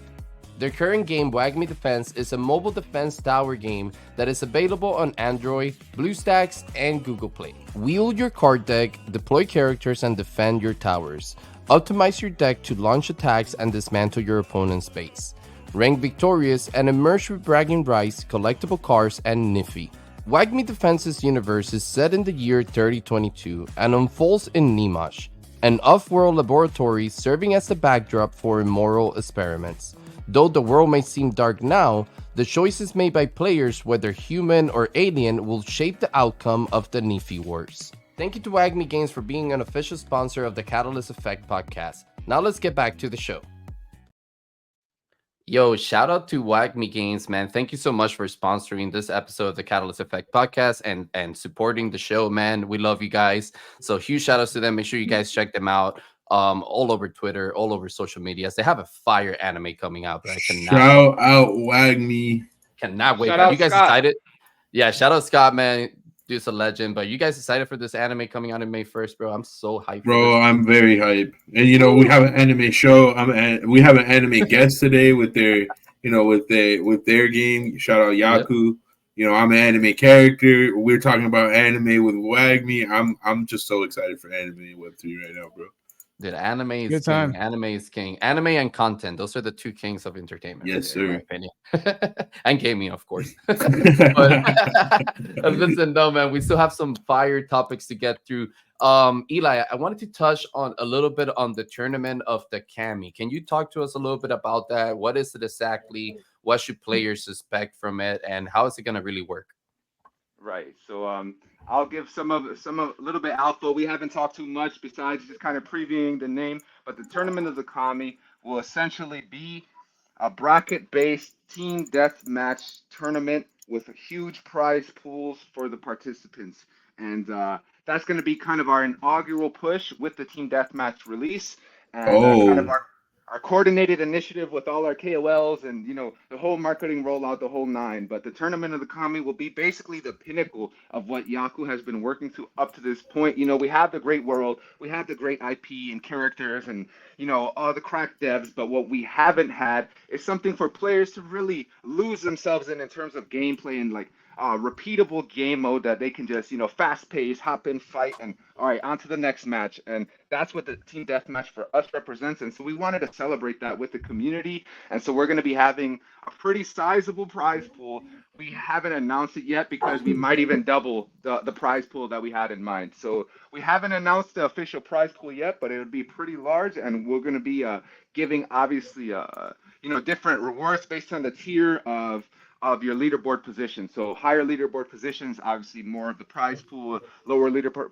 Their current game, Wagme Defense, is a mobile defense tower game that is available on Android, BlueStacks, and Google Play. Wield your card deck, deploy characters, and defend your towers. Optimize your deck to launch attacks and dismantle your opponent's base. Rank victorious and emerge with bragging rights, collectible cards, and Nifty. Wagme Defense's universe is set in the year 3022 and unfolds in Nimash, an off-world laboratory serving as the backdrop for immoral experiments. Though the world may seem dark now, the choices made by players, whether human or alien, will shape the outcome of the Nifty Wars. Thank you to Wagme Games for being an official sponsor of the Catalyst Effect podcast. Now let's get back to the show. Yo, shout out to Wagme Games, man. Thank you so much for sponsoring this episode of the Catalyst Effect podcast and supporting the show, man. We love you guys. So huge shout outs to them. Make sure you guys check them out all over Twitter, all over social medias. They have a fire anime coming out, but I Shout out Wagme. Cannot wait. Shout Are out you guys Scott. excited? Yeah, shout out Scott, man. Dude's a legend. But you guys excited for this anime coming out in May 1st, bro? I'm so hyped. Bro, I'm very hyped. And you know, we have an anime show. We have an anime guest today with their, with their game. Shout out Yaku. Yep. You know, I'm an anime character. We're talking about anime with Wagme. I'm just so excited for anime and Web3 right now, bro. Dude, anime is Good king. time. Anime is king. Anime and content. Those are the two kings of entertainment. Yes, in my sir. opinion. And gaming, of course. But listen, no, man, we still have some fire topics to get through. Eli, I wanted to touch on a little bit on the tournament of the Kami. Can you talk to us a little bit about that? What is it exactly? What should players expect from it? And how is it going to really work? Right. So I'll give some of a little bit alpha. We haven't talked too much besides just kind of previewing the name, but the Tournament of the Kami will essentially be a bracket-based team deathmatch tournament with huge prize pools for the participants, and that's going to be kind of our inaugural push with the team deathmatch release, and kind of our coordinated initiative with all our KOLs and, the whole marketing rollout, the whole nine. But the Tournament of the Kami will be basically the pinnacle of what Yaku has been working to up to this point. We have the great world, we have the great IP and characters and, all the crack devs. But what we haven't had is something for players to really lose themselves in terms of gameplay and like repeatable game mode that they can just, fast pace, hop in, fight, and all right, on to the next match. And that's what the team deathmatch for us represents. And so we wanted to celebrate that with the community. And so we're going to be having a pretty sizable prize pool. We haven't announced it yet because we might even double the prize pool that we had in mind. So we haven't announced the official prize pool yet, but it would be pretty large. And we're going to be giving, obviously, different rewards based on the tier of your leaderboard position. So higher leaderboard positions, obviously more of the prize pool, lower leaderboard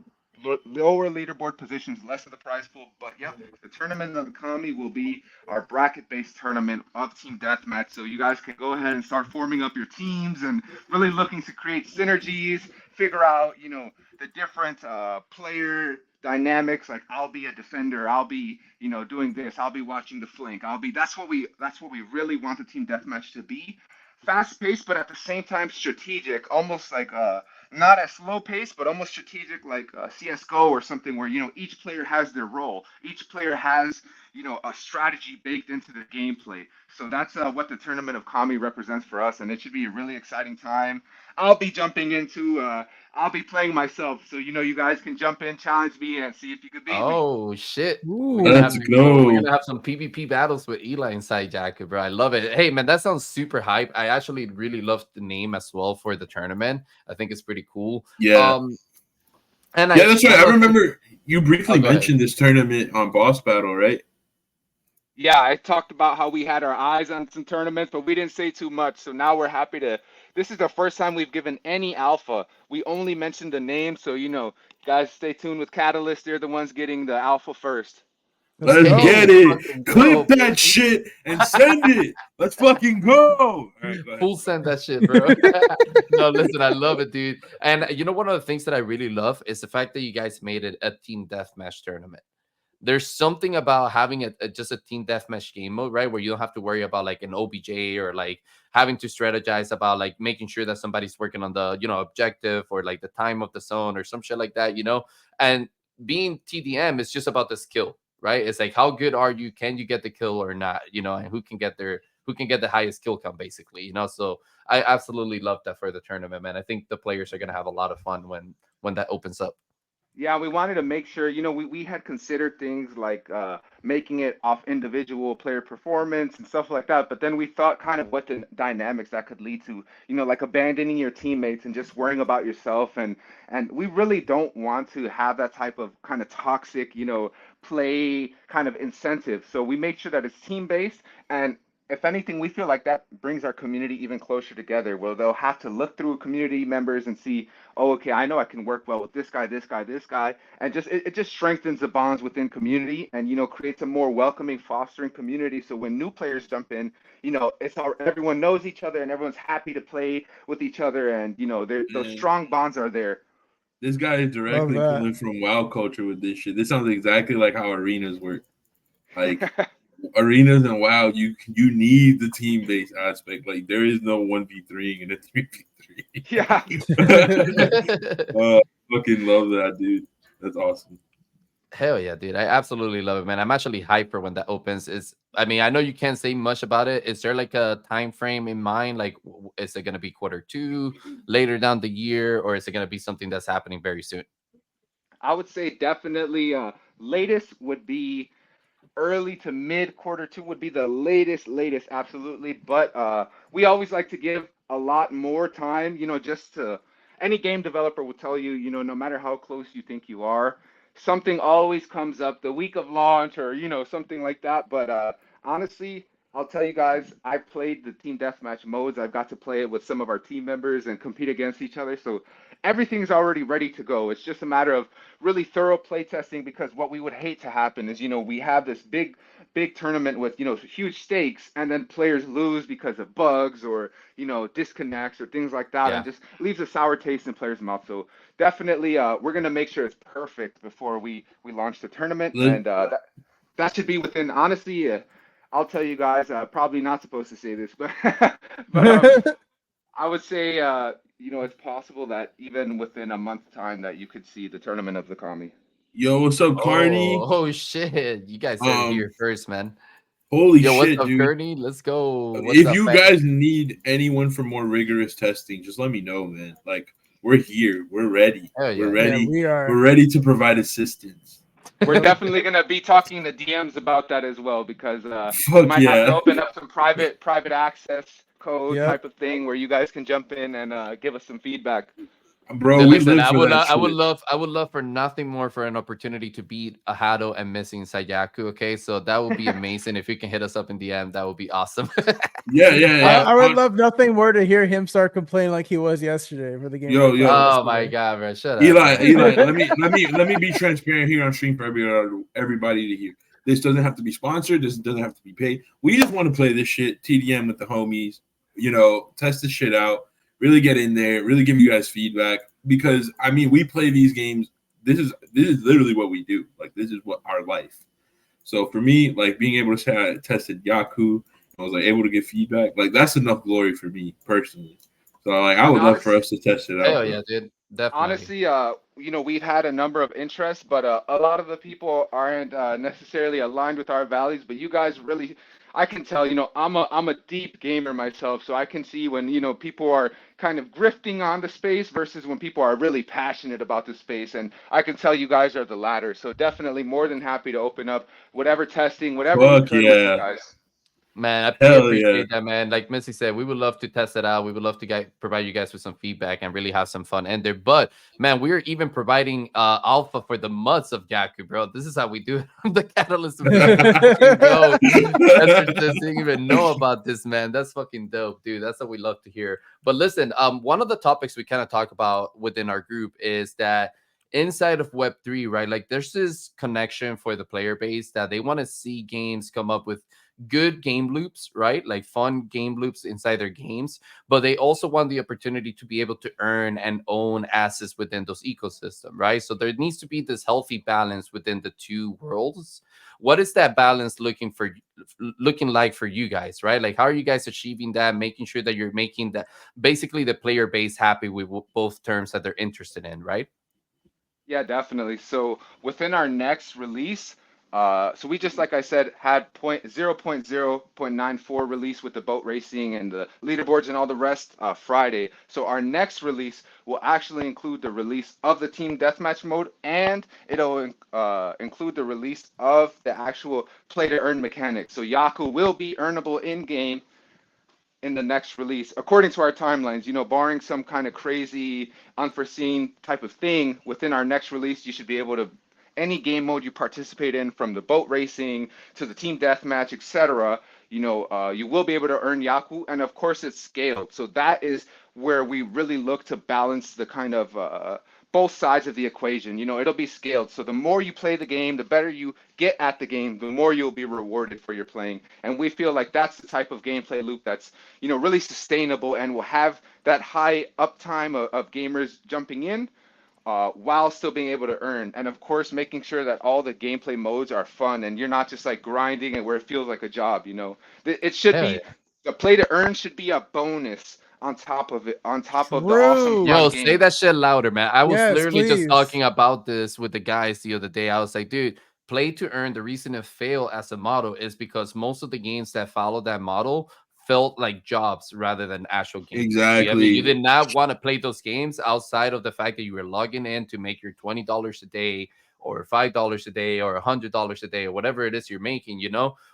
positions, less of the prize pool. But yep, the Tournament of the Kami will be our bracket-based tournament of Team Deathmatch. So you guys can go ahead and start forming up your teams and really looking to create synergies, figure out, the different player dynamics. Like I'll be a defender, I'll be, doing this, I'll be watching the flank, that's what we really want the Team Deathmatch to be. Fast paced, but at the same time strategic, almost like not as slow paced, but almost strategic, like CS:GO or something, where each player has their role. Each player has a strategy baked into the gameplay. So that's what the tournament of Kami represents for us, and it should be a really exciting time. I'll be jumping into. I'll be playing myself, so you guys can jump in, challenge me, and see if you could beat me. Oh shit! Ooh. Let's go. We're gonna have some PvP battles with Eli inside Yaku, bro. I love it. Hey man, that sounds super hype. I actually really love the name as well for the tournament. I think it's pretty cool. Yeah. And yeah, that's right. I remember you briefly go ahead. mentioned this tournament on Boss Battle, right? Yeah, I talked about how we had our eyes on some tournaments, but we didn't say too much. So now we're happy to. This is the first time we've given any alpha. We only mentioned the name, so guys, stay tuned with Catalyst. They're the ones getting the alpha first. Let's go. get Fucking it. go, Clip that baby. shit and send it. Let's fucking go. All right, go ahead. Full send that shit, bro. No, listen, I love it, dude. And one of the things that I really love is the fact that you guys made it a team deathmatch tournament. There's something about having just a team deathmatch game mode, right? Where you don't have to worry about like an OBJ or like having to strategize about like making sure that somebody's working on the, objective or like the time of the zone or some shit like that, And being TDM is just about the skill, right? It's like, how good are you? Can you get the kill or not? And who can get the highest kill count, basically, So I absolutely love that for the tournament, man. I think the players are gonna have a lot of fun when that opens up. Yeah, we wanted to make sure, we had considered things like making it off individual player performance and stuff like that. But then we thought kind of what the dynamics that could lead to, like abandoning your teammates and just worrying about yourself. And we really don't want to have that type of kind of toxic, play kind of incentive. So we make sure that it's team based. And if anything, we feel like that brings our community even closer together, where they'll have to look through community members and see, oh, okay, I know I can work well with this guy, this guy, this guy, and just it just strengthens the bonds within community, and creates a more welcoming, fostering community. So when new players jump in, it's all, everyone knows each other and everyone's happy to play with each other, and those strong bonds are there. This guy is directly pulling from WoW culture with this shit. This sounds exactly like how arenas work. Like arenas and WoW, you need the team based aspect. Like there is no 1v3 and a 3v3. Yeah. Fucking love that, dude. That's awesome. Hell yeah, dude. I absolutely love it, man. I'm actually hyped for when that opens. I know you can't say much about it. Is there like a time frame in mind? Like, is it going to be Q2 later down the year, or is it going to be something that's happening very soon? I would say definitely latest would be early to mid Q2 would be the latest, absolutely. But we always like to give a lot more time, just to any game developer will tell you, no matter how close you think you are, something always comes up the week of launch or, something like that. But honestly, I'll tell you guys, I played the team deathmatch modes. I've got to play it with some of our team members and compete against each other. So everything's already ready to go. It's just a matter of really thorough play testing, because what we would hate to happen is, we have this big tournament with, huge stakes, and then players lose because of bugs or, disconnects or things like that, and just leaves a sour taste in players' mouth. So definitely, we're going to make sure it's perfect before we launch the tournament. And that should be within, honestly, I'll tell you guys, probably not supposed to say this, but I would say, it's possible that even within a month's time that you could see the tournament of the Kami. Yo, what's up, Carney? Oh shit! You guys said it here first, man. Holy Yo, shit, what's up, dude! Kearney? Let's go. If you guys need anyone for more rigorous testing, just let me know, man. Like we're here, we're ready, we're ready, yeah, we are. We're ready to provide assistance. We're definitely gonna be talking to DMs about that as well, because we might have to open up some private access code type of thing where you guys can jump in and give us some feedback. Bro, so we listen, live for that I would love for nothing more for an opportunity to beat a Hado and Missing inside Yaku. Okay, so that would be amazing. If you can hit us up in DM, that would be awesome. Yeah. I would love nothing more to hear him start complaining like he was yesterday for the game. Oh my god, bro! Shut up, Eli. let me be transparent here on stream for everybody to hear. This doesn't have to be sponsored. This doesn't have to be paid. We just want to play this shit TDM with the homies. Test this shit out. Really get in there, really give you guys feedback, because we play these games. This is literally what we do. Like this is what our life. So for me, like being able to say I tested Yaku, I was like able to get feedback. Like that's enough glory for me personally. So like I would love for us to test it out. Hell yeah, dude. Definitely. Honestly, we've had a number of interests, but a lot of the people aren't necessarily aligned with our values. But you guys really, I can tell, I'm a deep gamer myself, so I can see when, people are kind of grifting on the space versus when people are really passionate about the space. And I can tell you guys are the latter. So definitely more than happy to open up whatever testing, whatever we Fuck could with you yeah. guys. Man, I really Hell yeah. appreciate that, man. Like Missy said, we would love to test it out. We would love to provide you guys with some feedback and really have some fun in there. But man, we're even providing alpha for the mutts of Yaku, bro. This is how we do it on the Catalyst. We fucking go. That's just didn't even know about this, man. That's fucking dope, dude. That's what we love to hear. But listen, one of the topics we kind of talk about within our group is that inside of Web3, right? Like there's this connection for the player base that they want to see games come up with good game loops, right? Like fun game loops inside their games, but they also want the opportunity to be able to earn and own assets within those ecosystem, right? So there needs to be this healthy balance within the two worlds. What is that balance looking like for you guys, right? Like how are you guys achieving that, making sure that you're making that basically the player base happy with both terms that they're interested in, right? Yeah, definitely. So within our next release, so we just, like I said, had 0.0.94 release with the boat racing and the leaderboards and all the rest Friday. So our next release will actually include the release of the team deathmatch mode, and it'll include the release of the actual play to earn mechanics. So Yaku will be earnable in game in the next release, according to our timelines, barring some kind of crazy, unforeseen type of thing. Within our next release, you should be able to, any game mode you participate in, from the boat racing to the team deathmatch, etc., you will be able to earn Yaku, and of course it's scaled. So that is where we really look to balance the kind of both sides of the equation. It'll be scaled. So the more you play the game, the better you get at the game, the more you'll be rewarded for your playing. And we feel like that's the type of gameplay loop that's, really sustainable and will have that high uptime of gamers jumping in while still being able to earn. And of course, making sure that all the gameplay modes are fun and you're not just like grinding and where it feels like a job. It should Hell be, yeah. the play to earn should be a bonus on top of it, on top of the awesome True. Yo, fun say game. that shit louder, man. I was Yes, literally just please. talking about this with the guys the other day. I was like, dude, play to earn, the reason it failed as a model is because most of the games that follow that model felt like jobs rather than actual games. See, I mean, you Exactly. did not want to play those games outside of the fact that you were logging in to make your $20 a day or $5 a day or $100 a day or whatever it is you're making,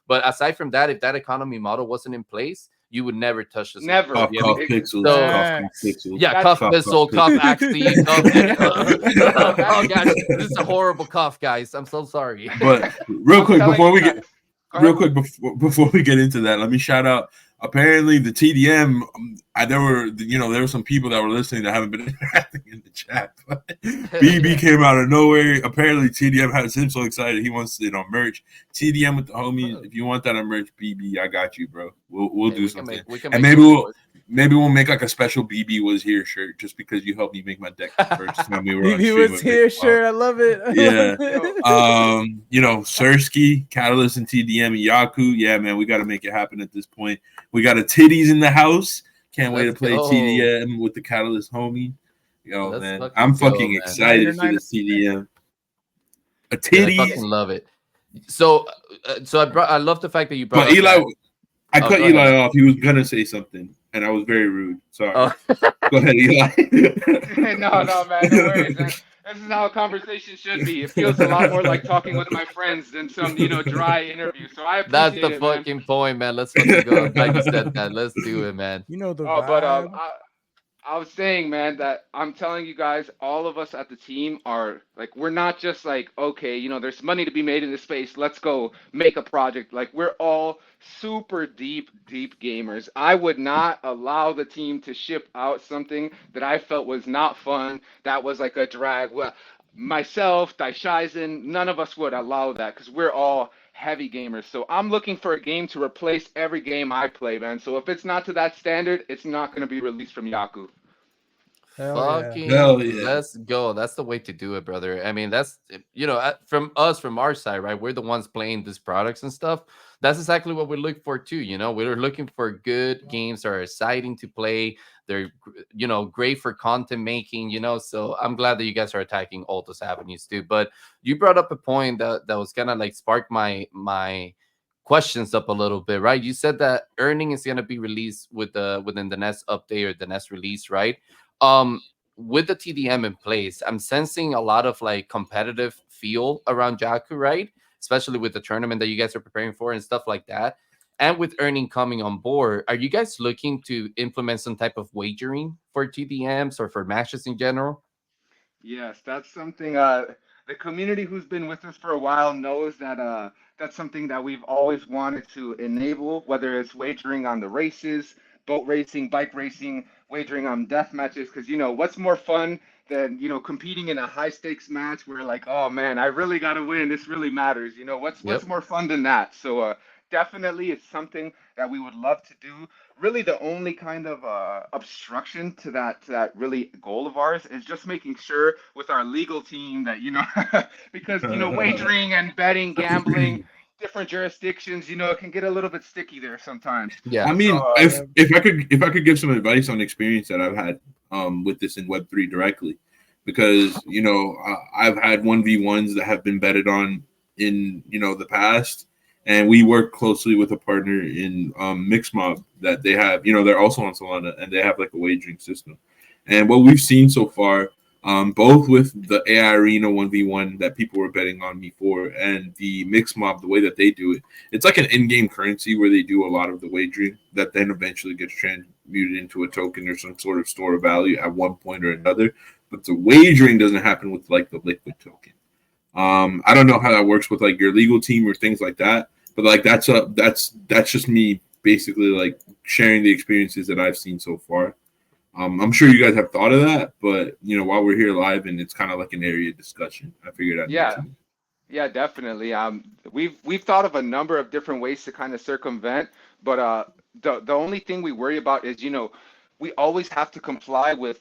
But aside from that, if that economy model wasn't in place, you would never touch those games. Never. Cough, You know what I cough, mean? pixels. So, Cough, Facts. pixels. yeah, That's cuff Cough, missile, cough, cuff pixels. axi, cuff. No, Oh that's gosh, this is a horrible cough, guys. I'm so sorry. But real I'm quick telling before you we guys. get Go real ahead. quick before we get into that, let me shout out. Apparently, the TDM. There were some people that were listening that haven't been interacting in the chat. But BB came out of nowhere. Apparently, TDM has him so excited he wants it on merch. TDM with the homies. If you want that on merch, BB, I got you, bro. We'll Hey, do we something. we can And make maybe something we'll work. maybe we'll make like a special BB was here shirt just because you helped me make my deck the first time we were on BB stream was with Big here, Bob. sure. I love it. I Yeah. love it. Sersky, Catalyst, and TDM and Yaku. Yeah, man, we got to make it happen at this point. We got a titties in the house. Can't wait to Let's play go. TDM with the Catalyst homie. Yo, Let's man, fucking I'm go, fucking man. excited for Niner. this TDM. A Dude, I fucking titties. love it. So, I love the fact that you brought But up Eli, that. I Oh, cut go Eli ahead. off. He was gonna say something, and I was very rude. Sorry. Oh, Go ahead, Eli. No, man, no worries, man. This is how a conversation should be. It feels a lot more like talking with my friends than some, dry interview. So I that's appreciate the it, man. fucking point, man. Let's fucking go. I'm glad you said that. Let's do it, man. You know the Oh, but vibe. I was saying, man, that I'm telling you guys, all of us at the team are like, we're not just like, okay, there's money to be made in this space. Let's go make a project. Like, we're all super deep, deep gamers. I would not allow the team to ship out something that I felt was not fun, that was like a drag. Well, myself, Daishizen, none of us would allow that because we're all heavy gamers. So I'm looking for a game to replace every game I play, man. So if it's not to that standard, it's not going to be released from Yaku. Hell yeah. Fucking Hell yeah. let's go. That's the way to do it, brother. I mean, that's from us, from our side, right? We're the ones playing these products and stuff. That's exactly what we look for too. We're looking for good games that are exciting to play. They're great for content making. So I'm glad that you guys are attacking all those avenues too. But you brought up a point that was kind of like sparked my questions up a little bit, right? You said that earning is gonna be released within the next update or the next release, right? um with the TDM in place, I'm sensing a lot of like competitive feel around Yaku, right? Especially with the tournament that you guys are preparing for and stuff like that. And with earning coming on board, are you guys looking to implement some type of wagering for TDMs or for matches in general? Yes, that's something the community who's been with us for a while knows that that's something that we've always wanted to enable, whether it's wagering on the races, boat racing, bike racing, wagering on death matches, because what's more fun than competing in a high stakes match where like, oh man, I really got to win. This really matters. What's Yep. more fun than that? So definitely it's something that we would love to do. Really the only kind of obstruction to that really goal of ours is just making sure with our legal team that because wagering and betting, gambling, different jurisdictions, it can get a little bit sticky there sometimes. Yeah. I So mean, if I could give some advice on experience that I've had with this in Web3 directly, because I've had 1v1s that have been betted on in the past, and we work closely with a partner in Mixmob that they have, they're also on Solana, and they have like a wagering system. And what we've seen so far, both with the AI Arena 1v1 that people were betting on me for, and the Mixmob, the way that they do it, it's like an in-game currency where they do a lot of the wagering that then eventually gets transmuted into a token or some sort of store of value at one point or another. But the wagering doesn't happen with like the liquid token. I don't know how that works with like your legal team or things like that, but like that's just me basically like sharing the experiences that I've seen so far. I'm sure you guys have thought of that, but while we're here live and it's kind of like an area of discussion, I figured I'd yeah, mention yeah, definitely. We've thought of a number of different ways to kind of circumvent, but the only thing we worry about is we always have to comply with.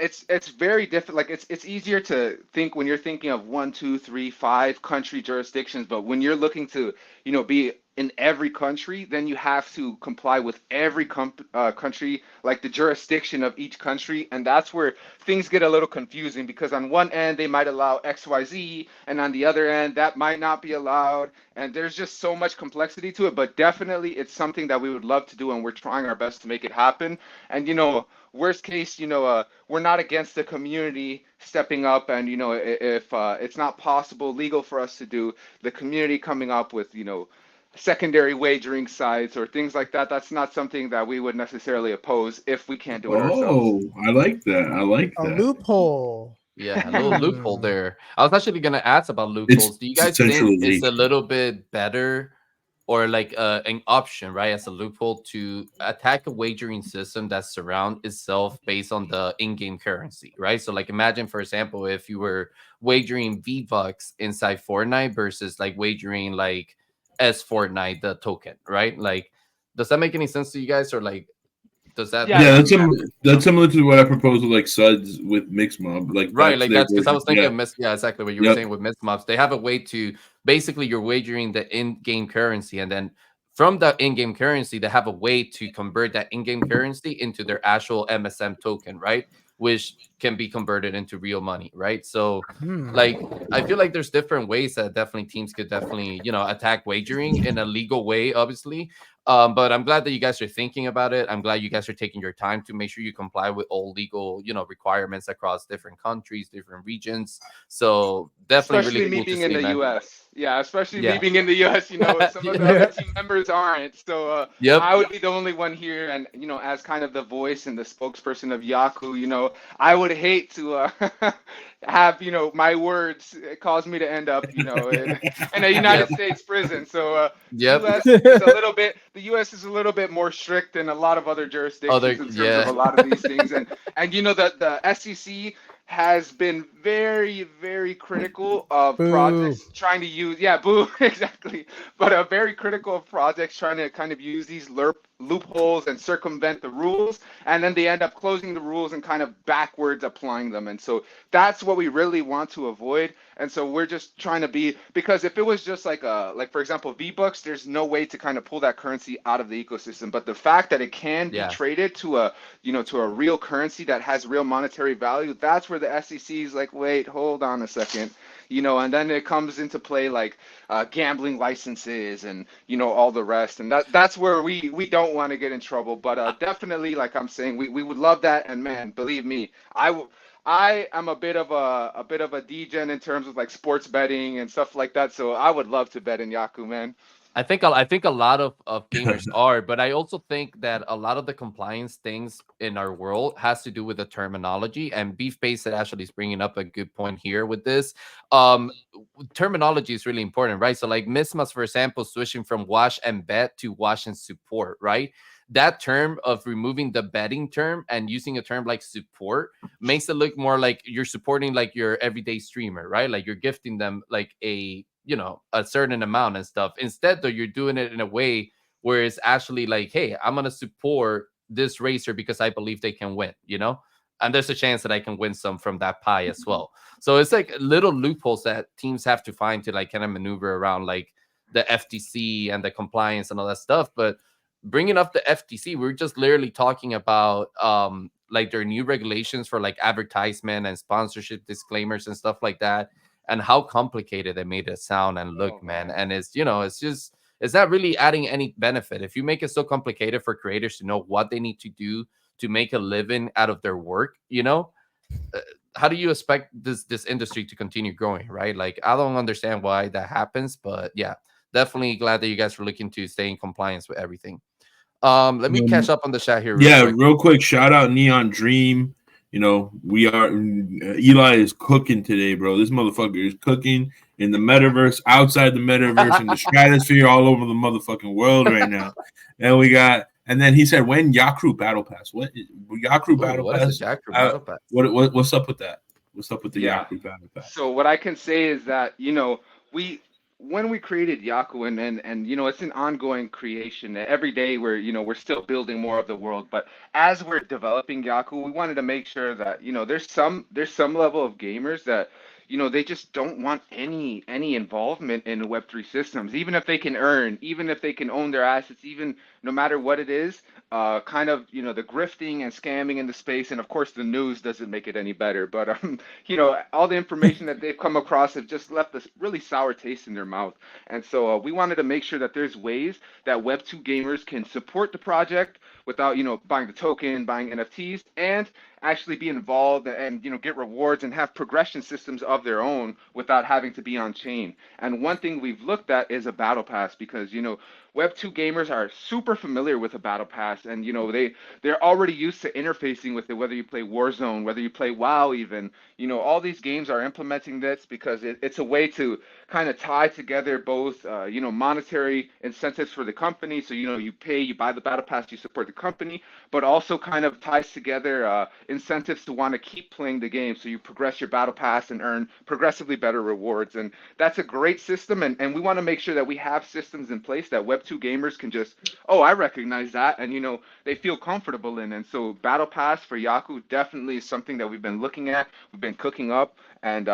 It's very different. Like it's easier to think when you're thinking of 1, 2, 3, 5 country jurisdictions, but when you're looking to be in every country, then you have to comply with every country, like the jurisdiction of each country, and that's where things get a little confusing because on one end they might allow XYZ, and on the other end that might not be allowed, and there's just so much complexity to it. But definitely, it's something that we would love to do, and we're trying our best to make it happen. And worst case, we're not against the community stepping up, and if it's not possible legal for us to do, the community coming up with secondary wagering sites or things like that, that's not something that we would necessarily oppose if we can't do it ourselves. Oh, I like that. I like A that. loophole. Yeah, a little loophole there. I was actually gonna ask about It's loopholes. Do you guys think it's a centralization. little bit better or like an option, right, as a loophole to attack a wagering system that surround itself based on the in-game currency, right? So like imagine, for example, if you were wagering V-Bucks inside Fortnite versus like wagering like S Fortnite, the token, right? Like, does that make any sense to you guys? Or like, does that Yeah, Yeah, like that's similar to what I proposed with like Suds with Mixmob. Like right, that's like their that's because I version. was thinking Yeah. of yeah, exactly what you were Yep. saying with Miss Mobs. They have a way to basically you're wagering the in-game currency, and then from that in-game currency, they have a way to convert that in-game currency into their actual MSM token, right? Which can be converted into real money, right? So like I feel like there's different ways that definitely teams could definitely, attack wagering in a legal way, obviously. But I'm glad that you guys are thinking about it. I'm glad you guys are taking your time to make sure you comply with all legal, requirements across different countries, different regions. So definitely really especially me cool to being in see, the man. US. Yeah, especially me Yeah. being in the US, some of the Yeah. other Yeah. team members aren't. So Yep. I would be the only one here, and as kind of the voice and the spokesperson of Yaku, I would hate to have my words cause me to end up, in a United Yep. States prison. So Yep. the US is a little bit more strict than a lot of other jurisdictions Other in terms of yeah. a lot of these things, and the SEC has been very, very critical of Boo. projects boo, exactly, but very critical of projects trying to kind of use these LERP loopholes and circumvent the rules, and then they end up closing the rules and kind of backwards applying them. And so that's what we really want to avoid. And so we're just trying to be, because if it was just like for example V-Bucks, there's no way to kind of pull that currency out of the ecosystem. But the fact that it can be traded to a to a real currency that has real monetary value, that's where the SEC is like, wait, hold on a second. And then it comes into play like gambling licenses and all the rest, and that's where we don't want to get in trouble. But definitely, like I'm saying, we would love that. And man, believe me, I am a bit of a degen in terms of like sports betting and stuff like that. So I would love to bet in Yaku, man. I think a lot of gamers are, but I also think that a lot of the compliance things in our world has to do with the terminology. And Beef Basic actually is bringing up a good point here with this. Terminology is really important, right? So like Mismas, for example, switching from wash and bet to wash and support, right? That term of removing the betting term and using a term like support makes it look more like you're supporting like your everyday streamer, right? Like you're gifting them like a certain amount and stuff. Instead, though, you're doing it in a way where it's actually like, hey, I'm gonna support this racer because I believe they can win, and there's a chance that I can win some from that pie as well. So it's like little loopholes that teams have to find to like kind of maneuver around like the FTC and the compliance and all that stuff. But bringing up the FTC, we're just literally talking about like their new regulations for like advertisement and sponsorship disclaimers and stuff like that, and how complicated they made it sound and look, man. And it's not really adding any benefit. If you make it so complicated for creators to know what they need to do to make a living out of their work, how do you expect this industry to continue growing, right? Like, I don't understand why that happens, but yeah, definitely glad that you guys are looking to stay in compliance with everything. Let me catch up on the chat here. Real quick. Shout out Neon Dream. We are Eli is cooking today, bro. This motherfucker is cooking in the metaverse, outside the metaverse, in the stratosphere, all over the motherfucking world right now. And then he said, when Yaku Battle Pass? What Yaku Battle Pass? Battle Pass? What's up with that? What's up with the Yaku Battle Pass? So what I can say is that when we created Yaku, and it's an ongoing creation. Every day we're still building more of the world. But as we're developing Yaku, we wanted to make sure that there's some level of gamers that they just don't want any involvement in Web3 systems, even if they can earn, even if they can own their assets, even no matter what it is. Kind of the grifting and scamming in the space, and of course the news doesn't make it any better. But all the information that they've come across have just left this really sour taste in their mouth. And so we wanted to make sure that there's ways that Web2 gamers can support the project without buying the token, buying NFTs, and actually be involved and get rewards and have progression systems of their own without having to be on chain. And one thing we've looked at is a battle pass, because Web2 gamers are super familiar with a battle pass, and they're already used to interfacing with it, whether you play Warzone, whether you play WoW even. All these games are implementing this because it's a way to kind of tie together both monetary incentives for the company. So you buy the battle pass, you support the company, but also kind of ties together incentives to want to keep playing the game. So you progress your battle pass and earn progressively better rewards. And that's a great system. And we want to make sure that we have systems in place that Web2 gamers can just, I recognize that. And, they feel comfortable in. And so battle pass for Yaku definitely is something that we've been looking at. We've been cooking up, and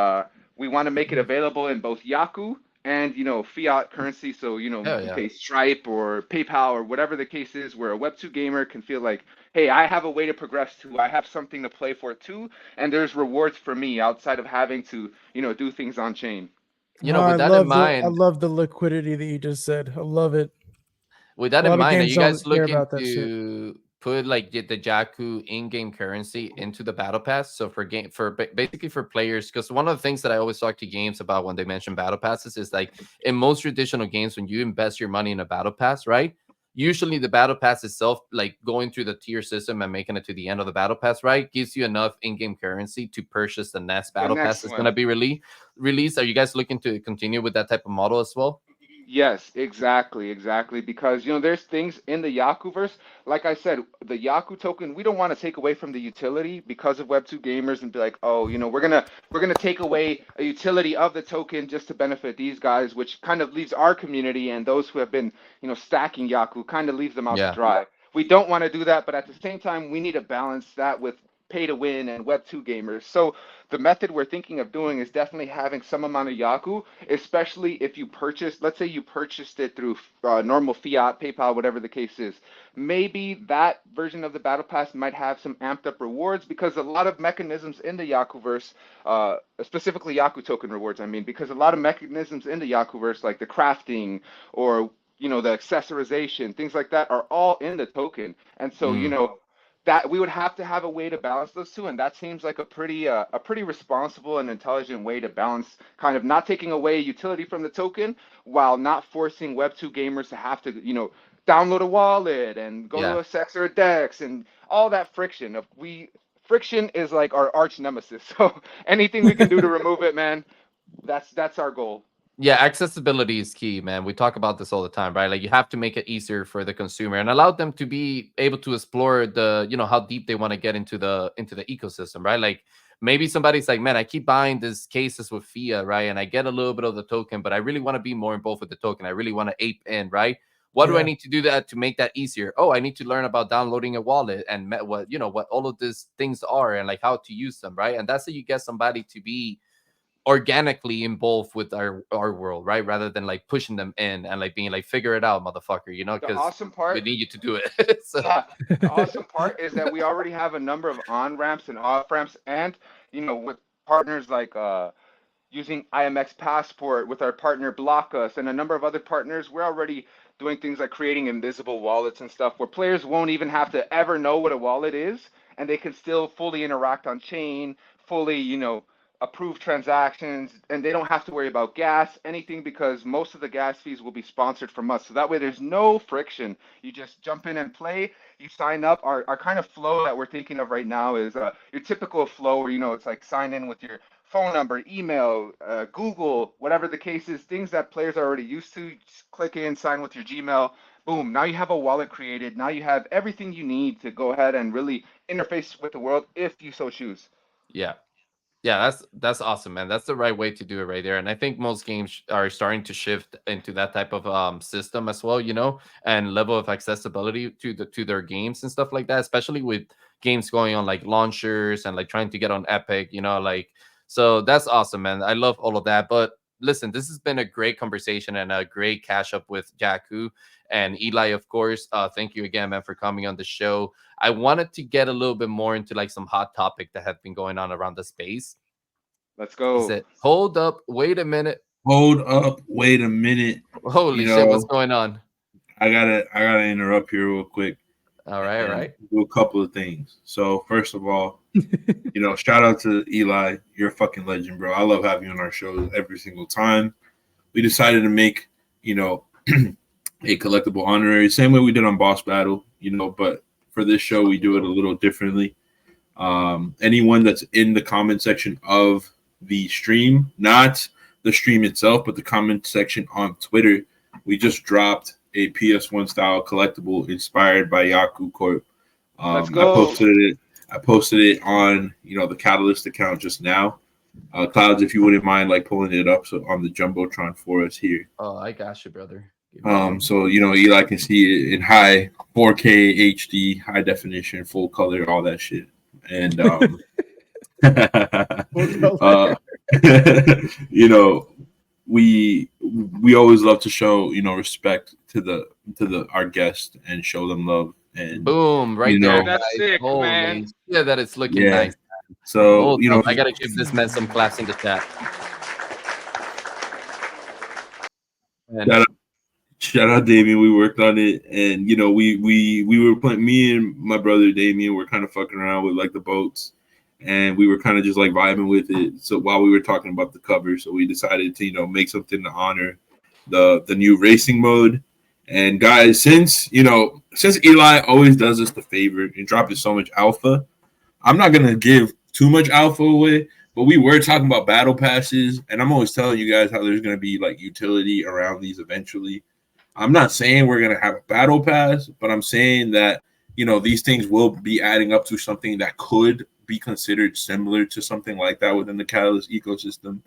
we want to make it available in both Yaku and fiat currency. So you pay Stripe or PayPal or whatever the case is, where a Web2 gamer can feel like, hey, I have a way to progress too. I have something to play for too, and there's rewards for me outside of having to do things on chain. With that in mind, I love the liquidity that you just said. I love it. With that in mind, are you guys looking to put like the Yaku in-game currency into the battle pass? So basically for players, because one of the things that I always talk to games about when they mention battle passes is like, in most traditional games, when you invest your money in a battle pass, right? Usually the battle pass itself, like going through the tier system and making it to the end of the battle pass, right, gives you enough in-game currency to purchase the next battle pass that's going to be released. Are you guys looking to continue with that type of model as well? Yes, exactly. Because there's things in the Yakuverse. Like I said, the Yaku token, we don't want to take away from the utility because of Web2 gamers and be like, we're gonna take away a utility of the token just to benefit these guys, which kind of leaves our community and those who have been stacking Yaku, kind of leaves them out to dry. we don't want to do that, but at the same time, we need to balance that with pay to win and Web 2 gamers. So the method we're thinking of doing is definitely having some amount of Yaku, especially if you purchase, let's say you purchased it through normal fiat, PayPal, whatever the case is. Maybe that version of the Battle Pass might have some amped up rewards because a lot of mechanisms in the Yakuverse, specifically Yaku token rewards, I mean, because a lot of mechanisms in the Yakuverse, like the crafting or the accessorization, things like that, are all in the token. And so, that we would have to have a way to balance those two, and that seems like a pretty responsible and intelligent way to balance, kind of not taking away utility from the token while not forcing Web 2 gamers to have to download a wallet and go to a Sex or a Dex and all that friction. Friction is like our arch nemesis. So anything we can do to remove it, man, that's our goal. Yeah, accessibility is key, man. We talk about this all the time, right? Like you have to make it easier for the consumer and allow them to be able to explore the, how deep they want to get into the ecosystem, right? Like maybe somebody's like, man, I keep buying these cases with FIA, right? And I get a little bit of the token, but I really want to be more involved with the token. I really want to ape in, right? What do I need to do that to make that easier? Oh, I need to learn about downloading a wallet and what all of these things are and like how to use them, right? And that's how you get somebody to be organically involved with our world, right? Rather than like pushing them in and like being like, figure it out, motherfucker, The because awesome part, we need you to do it. So. yeah, the awesome part is that we already have a number of on ramps and off ramps, and with partners like using IMX Passport with our partner Blockus and a number of other partners, we're already doing things like creating invisible wallets and stuff where players won't even have to ever know what a wallet is, and they can still fully interact on chain, fully, approve transactions, and they don't have to worry about gas, anything, because most of the gas fees will be sponsored from us. So that way there's no friction. You just jump in and play, you sign up. Our kind of flow that we're thinking of right now is your typical flow where, it's like sign in with your phone number, email, Google, whatever the case is, things that players are already used to. You just click in, sign with your Gmail, boom, now you have a wallet created. Now you have everything you need to go ahead and really interface with the world if you so choose. Yeah, that's awesome, man. That's the right way to do it right there. And I think most games are starting to shift into that type of system as well, and level of accessibility to their games and stuff like that, especially with games going on like launchers and like trying to get on Epic, like so that's awesome, man. I love all of that. But listen, this has been a great conversation and a great catch up with Yaku and Eli, of course. Thank you again, man, for coming on the show. I wanted to get a little bit more into like some hot topic that have been going on around the space. Let's go. Is it hold up, wait a minute? Hold up, wait a minute. Holy shit, what's going on? I gotta interrupt here real quick. All right. Do a couple of things. So first of all, shout out to Eli. You're a fucking legend, bro. I love having you on our show every single time. We decided to make, a collectible honorary, same way we did on Boss Battle, but for this show we do it a little differently. Anyone that's in the comment section of the stream, not the stream itself, but the comment section on Twitter, we just dropped a PS1 style collectible inspired by Yaku Corp. Let's go. I posted it on the Catalyst account just now. Clouds, if you wouldn't mind like pulling it up so on the Jumbotron for us here. Oh, I got you, brother. So Eli can see it in high 4K HD, high definition, full color, all that shit. And we always love to show respect to our guests and show them love. And boom, right there. That's sick, man. Yeah, that it's looking nice. So I gotta give this man some claps in the chat. Shout out Damien. We worked on it, and we were playing. Me and my brother Damien were kind of fucking around with like the boats, and we were kind of just like vibing with it. So while we were talking about the cover, so we decided to make something to honor the new racing mode. And guys, since Eli always does us the favor and dropping so much alpha, I'm not gonna give too much alpha away. But we were talking about battle passes, and I'm always telling you guys how there's gonna be like utility around these eventually. I'm not saying we're going to have a battle pass, but I'm saying that, these things will be adding up to something that could be considered similar to something like that within the Catalyst ecosystem.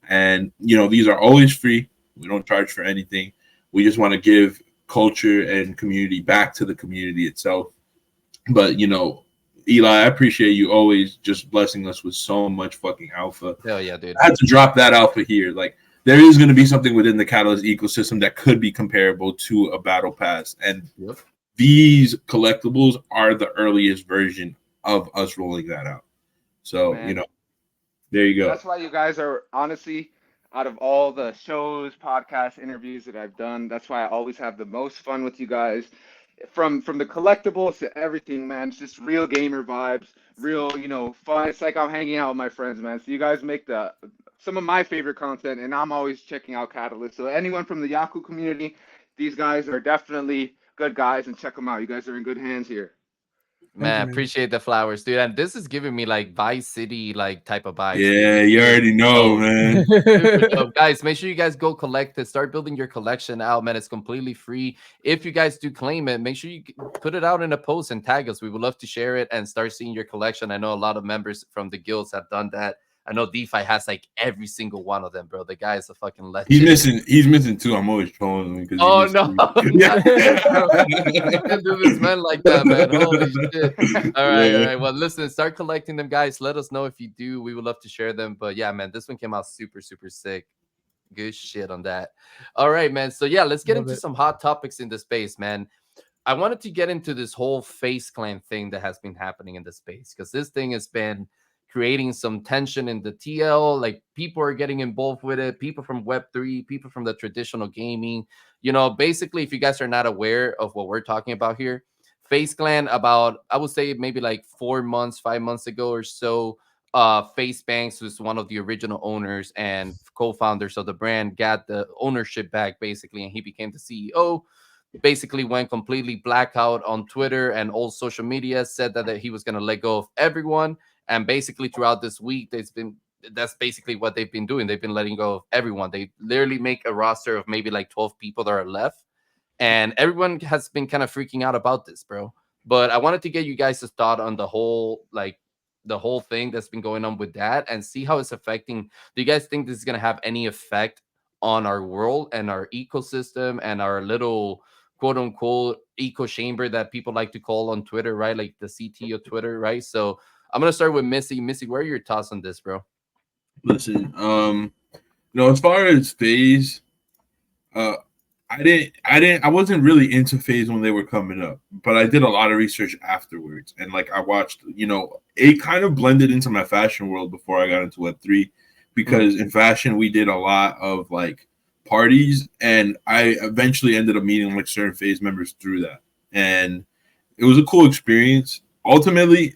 And, these are always free. We don't charge for anything. We just want to give culture and community back to the community itself. But Eli, I appreciate you always just blessing us with so much fucking alpha. Hell yeah, dude. I had to drop that alpha here. Like, there is going to be something within the Catalyst ecosystem that could be comparable to a battle pass, and these collectibles are the earliest version of us rolling that out. So, Man. there you go. That's why you guys are, honestly, out of all the shows, podcasts, interviews that I've done, that's why I always have the most fun with you guys. From the collectibles to everything, man. It's just real gamer vibes, real, fun. It's like I'm hanging out with my friends, man. So you guys make some of my favorite content, and I'm always checking out Catalyst. So anyone from the Yaku community, these guys are definitely good guys, and check them out. You guys are in good hands here. Man, appreciate the flowers, dude. And this is giving me like Vice City like type of vibes. Yeah, you already know, man. Super dope. Guys, make sure you guys go collect it. Start building your collection out, man. It's completely free. If you guys do claim it, make sure you put it out in a post and tag us. We would love to share it and start seeing your collection. I know a lot of members from the guilds have done that. I know DeFi has like every single one of them, bro. The guy is a fucking legend. He's missing two. I'm always trolling him because oh no, you can't do this man like that, man. Holy shit. All right. Well, listen, start collecting them, guys. Let us know if you do. We would love to share them. But yeah, man, this one came out super, super sick. Good shit on that. All right, man. So yeah, let's get into some hot topics in the space, man. I wanted to get into this whole Faze Clan thing that has been happening in the space, because this thing has been creating some tension in the TL. Like, people are getting involved with it. People from Web3, people from the traditional gaming. Basically, if you guys are not aware of what we're talking about here, Faze Clan, about, I would say maybe like 5 months ago or so, Faze Banks, who's one of the original owners and co-founders of the brand, got the ownership back basically, and he became the CEO. Basically went completely blackout on Twitter and all social media, said that he was going to let go of everyone. And basically throughout this week, that's basically what they've been doing. They've been letting go of everyone. They literally make a roster of maybe like 12 people that are left. And everyone has been kind of freaking out about this, bro. But I wanted to get you guys' thought on the whole thing that's been going on with that, and see how it's affecting. Do you guys think this is going to have any effect on our world and our ecosystem and our little quote unquote eco chamber that people like to call on Twitter, right? Like the CT of Twitter, right? So I'm gonna start with Missy. Missy, what are your thoughts on this, bro? Listen, as far as Faze, I wasn't really into Faze when they were coming up, but I did a lot of research afterwards, and like I watched, it kind of blended into my fashion world before I got into Web3, because in fashion we did a lot of like parties, and I eventually ended up meeting like certain Faze members through that, and it was a cool experience. Ultimately,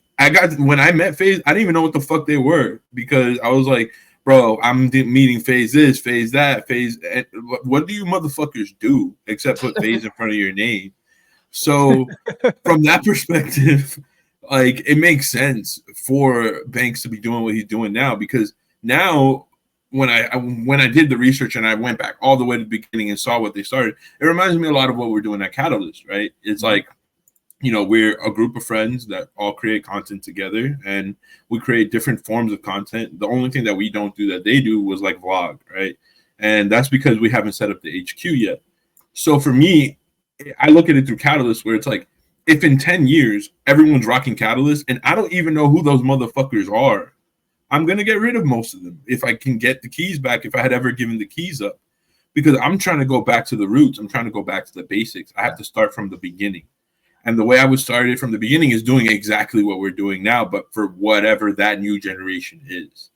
when I met Faze, I didn't even know what the fuck they were, because I was like, bro, I'm meeting Faze this, Faze that, Faze. What do you motherfuckers do except put Faze in front of your name? So from that perspective, like, it makes sense for Banks to be doing what he's doing now, because now when I did the research and I went back all the way to the beginning and saw what they started, it reminds me a lot of what we're doing at Catalyst, right? It's like, we're a group of friends that all create content together, and we create different forms of content. The only thing that we don't do that they do was like vlog, right? And that's because we haven't set up the HQ yet. So for me, I look at it through Catalyst, where it's like, if in 10 years everyone's rocking Catalyst and I don't even know who those motherfuckers are, I'm going to get rid of most of them if I can get the keys back, if I had ever given the keys up, because I'm trying to go back to the roots. I'm trying to go back to the basics. I have to start from the beginning. And the way I would start it from the beginning is doing exactly what we're doing now, but for whatever that new generation is.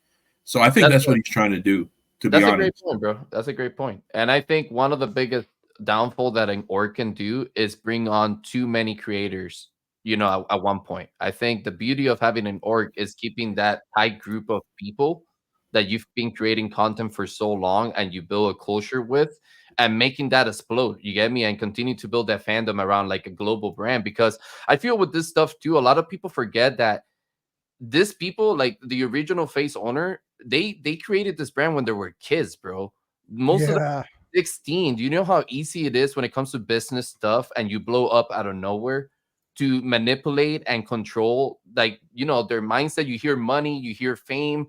So I think that's what he's trying to do, to be honest. That's a great point, bro. That's a great point. And I think one of the biggest downfall that an org can do is bring on too many creators, at one point. I think the beauty of having an org is keeping that tight group of people that you've been creating content for so long and you build a culture with, and making that explode, you get me, and continue to build that fandom around like a global brand. Because I feel with this stuff too, a lot of people forget that these people, like the original Faze owner, they created this brand when they were kids, bro. Most of them 16. Do you know how easy it is when it comes to business stuff and you blow up out of nowhere to manipulate and control, like, their mindset? You hear money, you hear fame.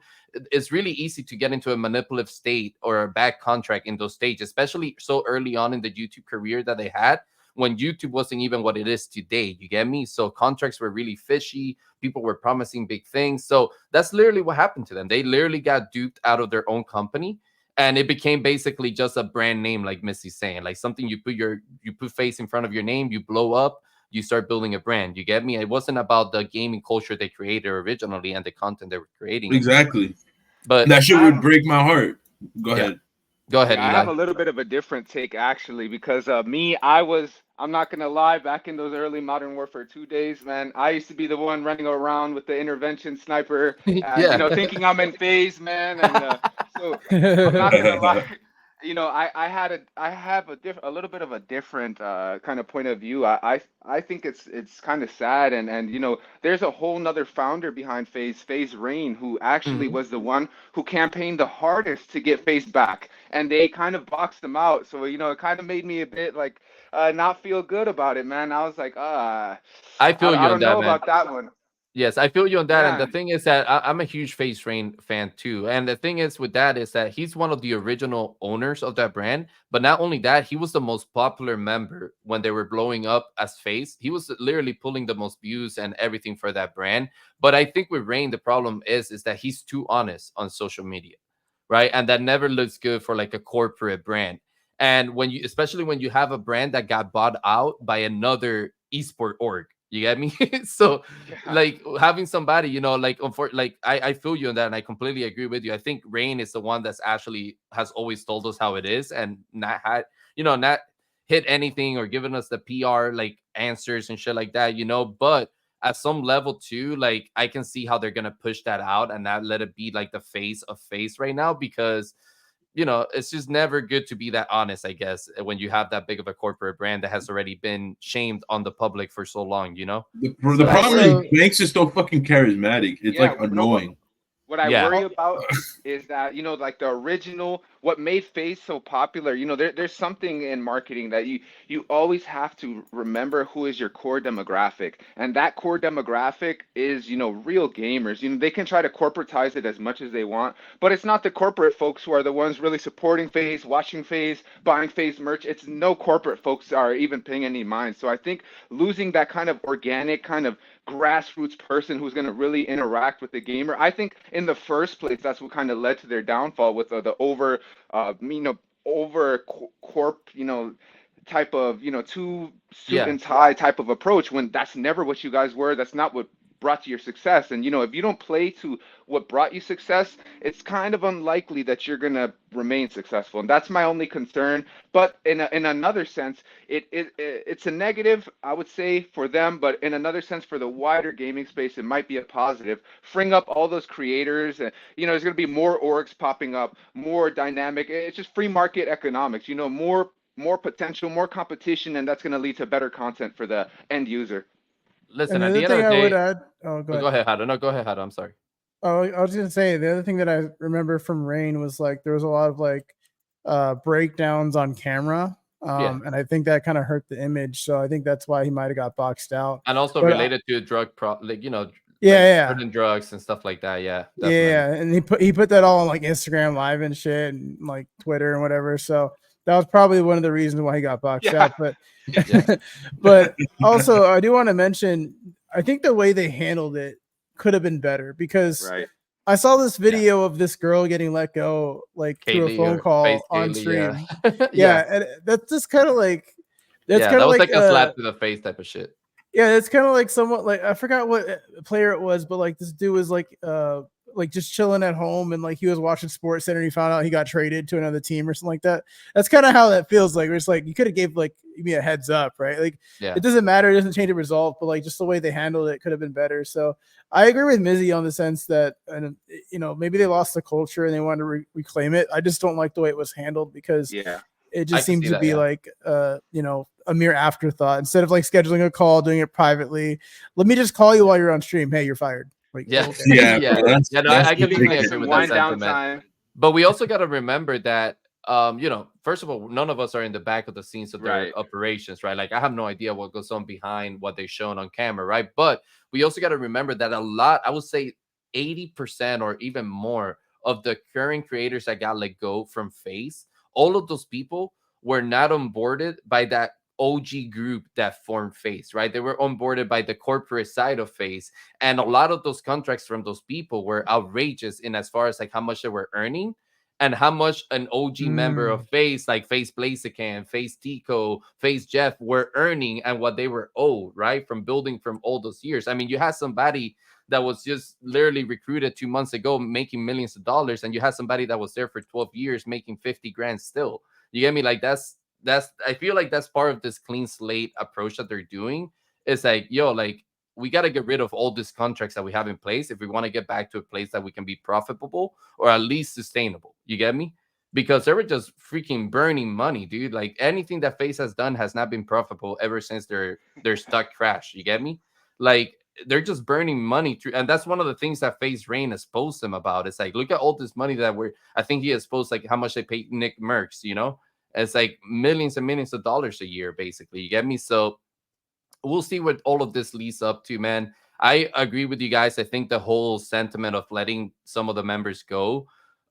It's really easy to get into a manipulative state or a bad contract in those stages, especially so early on in the YouTube career that they had. when YouTube wasn't even what it is today. You get me? So contracts were really fishy. People were promising big things. So that's literally what happened to them. They literally got duped out of their own company. And it became basically just a brand name, like Missy's saying, like something you put face in front of your name, you blow up, you start building a brand. You get me? It wasn't about the gaming culture they created originally and the content they were creating. Exactly. But that shit would break my heart. Go Yeah. ahead. Go ahead, Yeah, I Eli. have a little bit of a different take actually, because I'm not gonna lie, back in those early Modern Warfare 2 days, man, I used to be the one running around with the intervention sniper and Yeah. thinking I'm in phase, man, and so I'm not gonna lie. I have a little bit of a different kind of point of view. I think it's kind of sad, and there's a whole nother founder behind Faze Rain, who actually Mhm. was the one who campaigned the hardest to get Faze back, and they kind of boxed him out. So it kind of made me a bit like not feel good about it, man. I was like, I feel you I on don't that, know man. about that one. Yes, I feel you on that. And the Yeah. thing is that I'm a huge Face Rain fan too. And the thing is with that is that he's one of the original owners of that brand. But not only that, he was the most popular member when they were blowing up as Face. He was literally pulling the most views and everything for that brand. But I think with Rain, the problem is that he's too honest on social media, right? And that never looks good for like a corporate brand. And when you, especially when you have a brand that got bought out by another esport org, you get me? So Yeah. like having somebody, like I feel you on that, and I completely agree with you. I think Rain is the one that's actually has always told us how it is, and not had not hit anything or given us the PR like answers and shit like that. But at some level too, like I can see how they're gonna push that out and not let it be like the face of Face right now, because it's just never good to be that honest, I guess, when you have that big of a corporate brand that has already been shamed on the public for so long. The So, problem so- is Banks is so fucking charismatic. It's Yeah, like no, but annoying. what I yeah. worry about is that, like the original, what made Phase so popular, there's something in marketing that you always have to remember who is your core demographic. And that core demographic is, real gamers. They can try to corporatize it as much as they want, but it's not the corporate folks who are the ones really supporting Phase, watching Phase, buying Phase merch. It's no corporate folks are even paying any mind. So I think losing that kind of organic, kind of grassroots person who's going to really interact with the gamer. I think in the first place, that's what kind of led to their downfall with the over corp, type of, two suit Yeah. and tie type of approach, when that's never what you guys were. That's not what brought you your success. And, if you don't play to what brought you success, it's kind of unlikely that you're going to remain successful. And that's my only concern. But in another sense, it's a negative, I would say, for them. But in another sense, for the wider gaming space, it might be a positive. Freeing up all those creators, and there's going to be more orgs popping up, more dynamic. It's just free market economics. More potential, more competition, and that's going to lead to better content for the end user. Listen, And the at the other end of thing the I would day, add, oh, go go ahead. ahead, Hado. No, go ahead, Hado. I'm sorry. Oh, I was gonna say the other thing that I remember from Rain was like there was a lot of like breakdowns on camera. Yeah. And I think that kind of hurt the image. So I think that's why he might have got boxed out. And also But, related to drug yeah. certain drugs and stuff like that. Yeah, definitely. Yeah, and he put that all on like Instagram Live and shit, and like Twitter and whatever. So that was probably one of the reasons why he got boxed Yeah. out. But Yeah. but also I do want to mention, I think the way they handled it could have been better, because Right. I saw this video of this girl getting let go like through a Kaylee phone or call Face on Kaylee, stream. yeah. Yeah, and that's just kind of like That was like a slap to the face type of shit. yeah, it's kind of like somewhat like I forgot what player it was, but like this dude was like just chilling at home, and like he was watching Sports Center and he found out he got traded to another team or something like that. That's kind of how that feels like. It's like you could have gave like me a heads up, right? Like Yeah. it doesn't matter, it doesn't change the result, but like just the way they handled it could have been better. So I agree with Mizzy on the sense that, and maybe they lost the culture and they wanted to reclaim it. I just don't like the way it was handled, because Yeah. it I just can seems see to that, be yeah. like a mere afterthought. Instead of like scheduling a call, doing it privately, let me just call you while you're on stream. Hey, you're fired. Like, Yeah. okay. Yeah, Yeah. bro, that's Yeah, no, that's I can Giving definitely like agree some with that wind down sentiment. time. But we also got to remember that, first of all, none of us are in the back of the scenes of their Right. operations, right? Like I have no idea what goes on behind what they're showing on camera, right? But we also got to remember that a lot, I would say 80% or even more of the current creators that got let go from Face, all of those people were not onboarded by that OG group that formed Faze, right? They were onboarded by the corporate side of Faze, and a lot of those contracts from those people were outrageous in as far as like how much they were earning and how much an OG member of Faze, like Faze Blaziken, Faze Tico, Faze Jeff, were earning and what they were owed, right? From building from all those years. I mean, you had somebody that was just literally recruited 2 months ago making millions of dollars, and you had somebody that was there for 12 years making 50 grand still. You get me? Like that's I feel like that's part of this clean slate approach that they're doing. It's like, yo, like we got to get rid of all these contracts that we have in place if we want to get back to a place that we can be profitable or at least sustainable. You get me? Because they were just freaking burning money, dude. Like anything that Face has done has not been profitable ever since their stock crash. You get me? Like they're just burning money through, and that's one of the things that Face Rain exposed them about. It's like, look at all this money that I think he exposed like how much they paid Nick Merckx, you know? It's like millions and millions of dollars a year, basically. You get me? So we'll see what all of this leads up to, man. I agree with you guys. I think the whole sentiment of letting some of the members go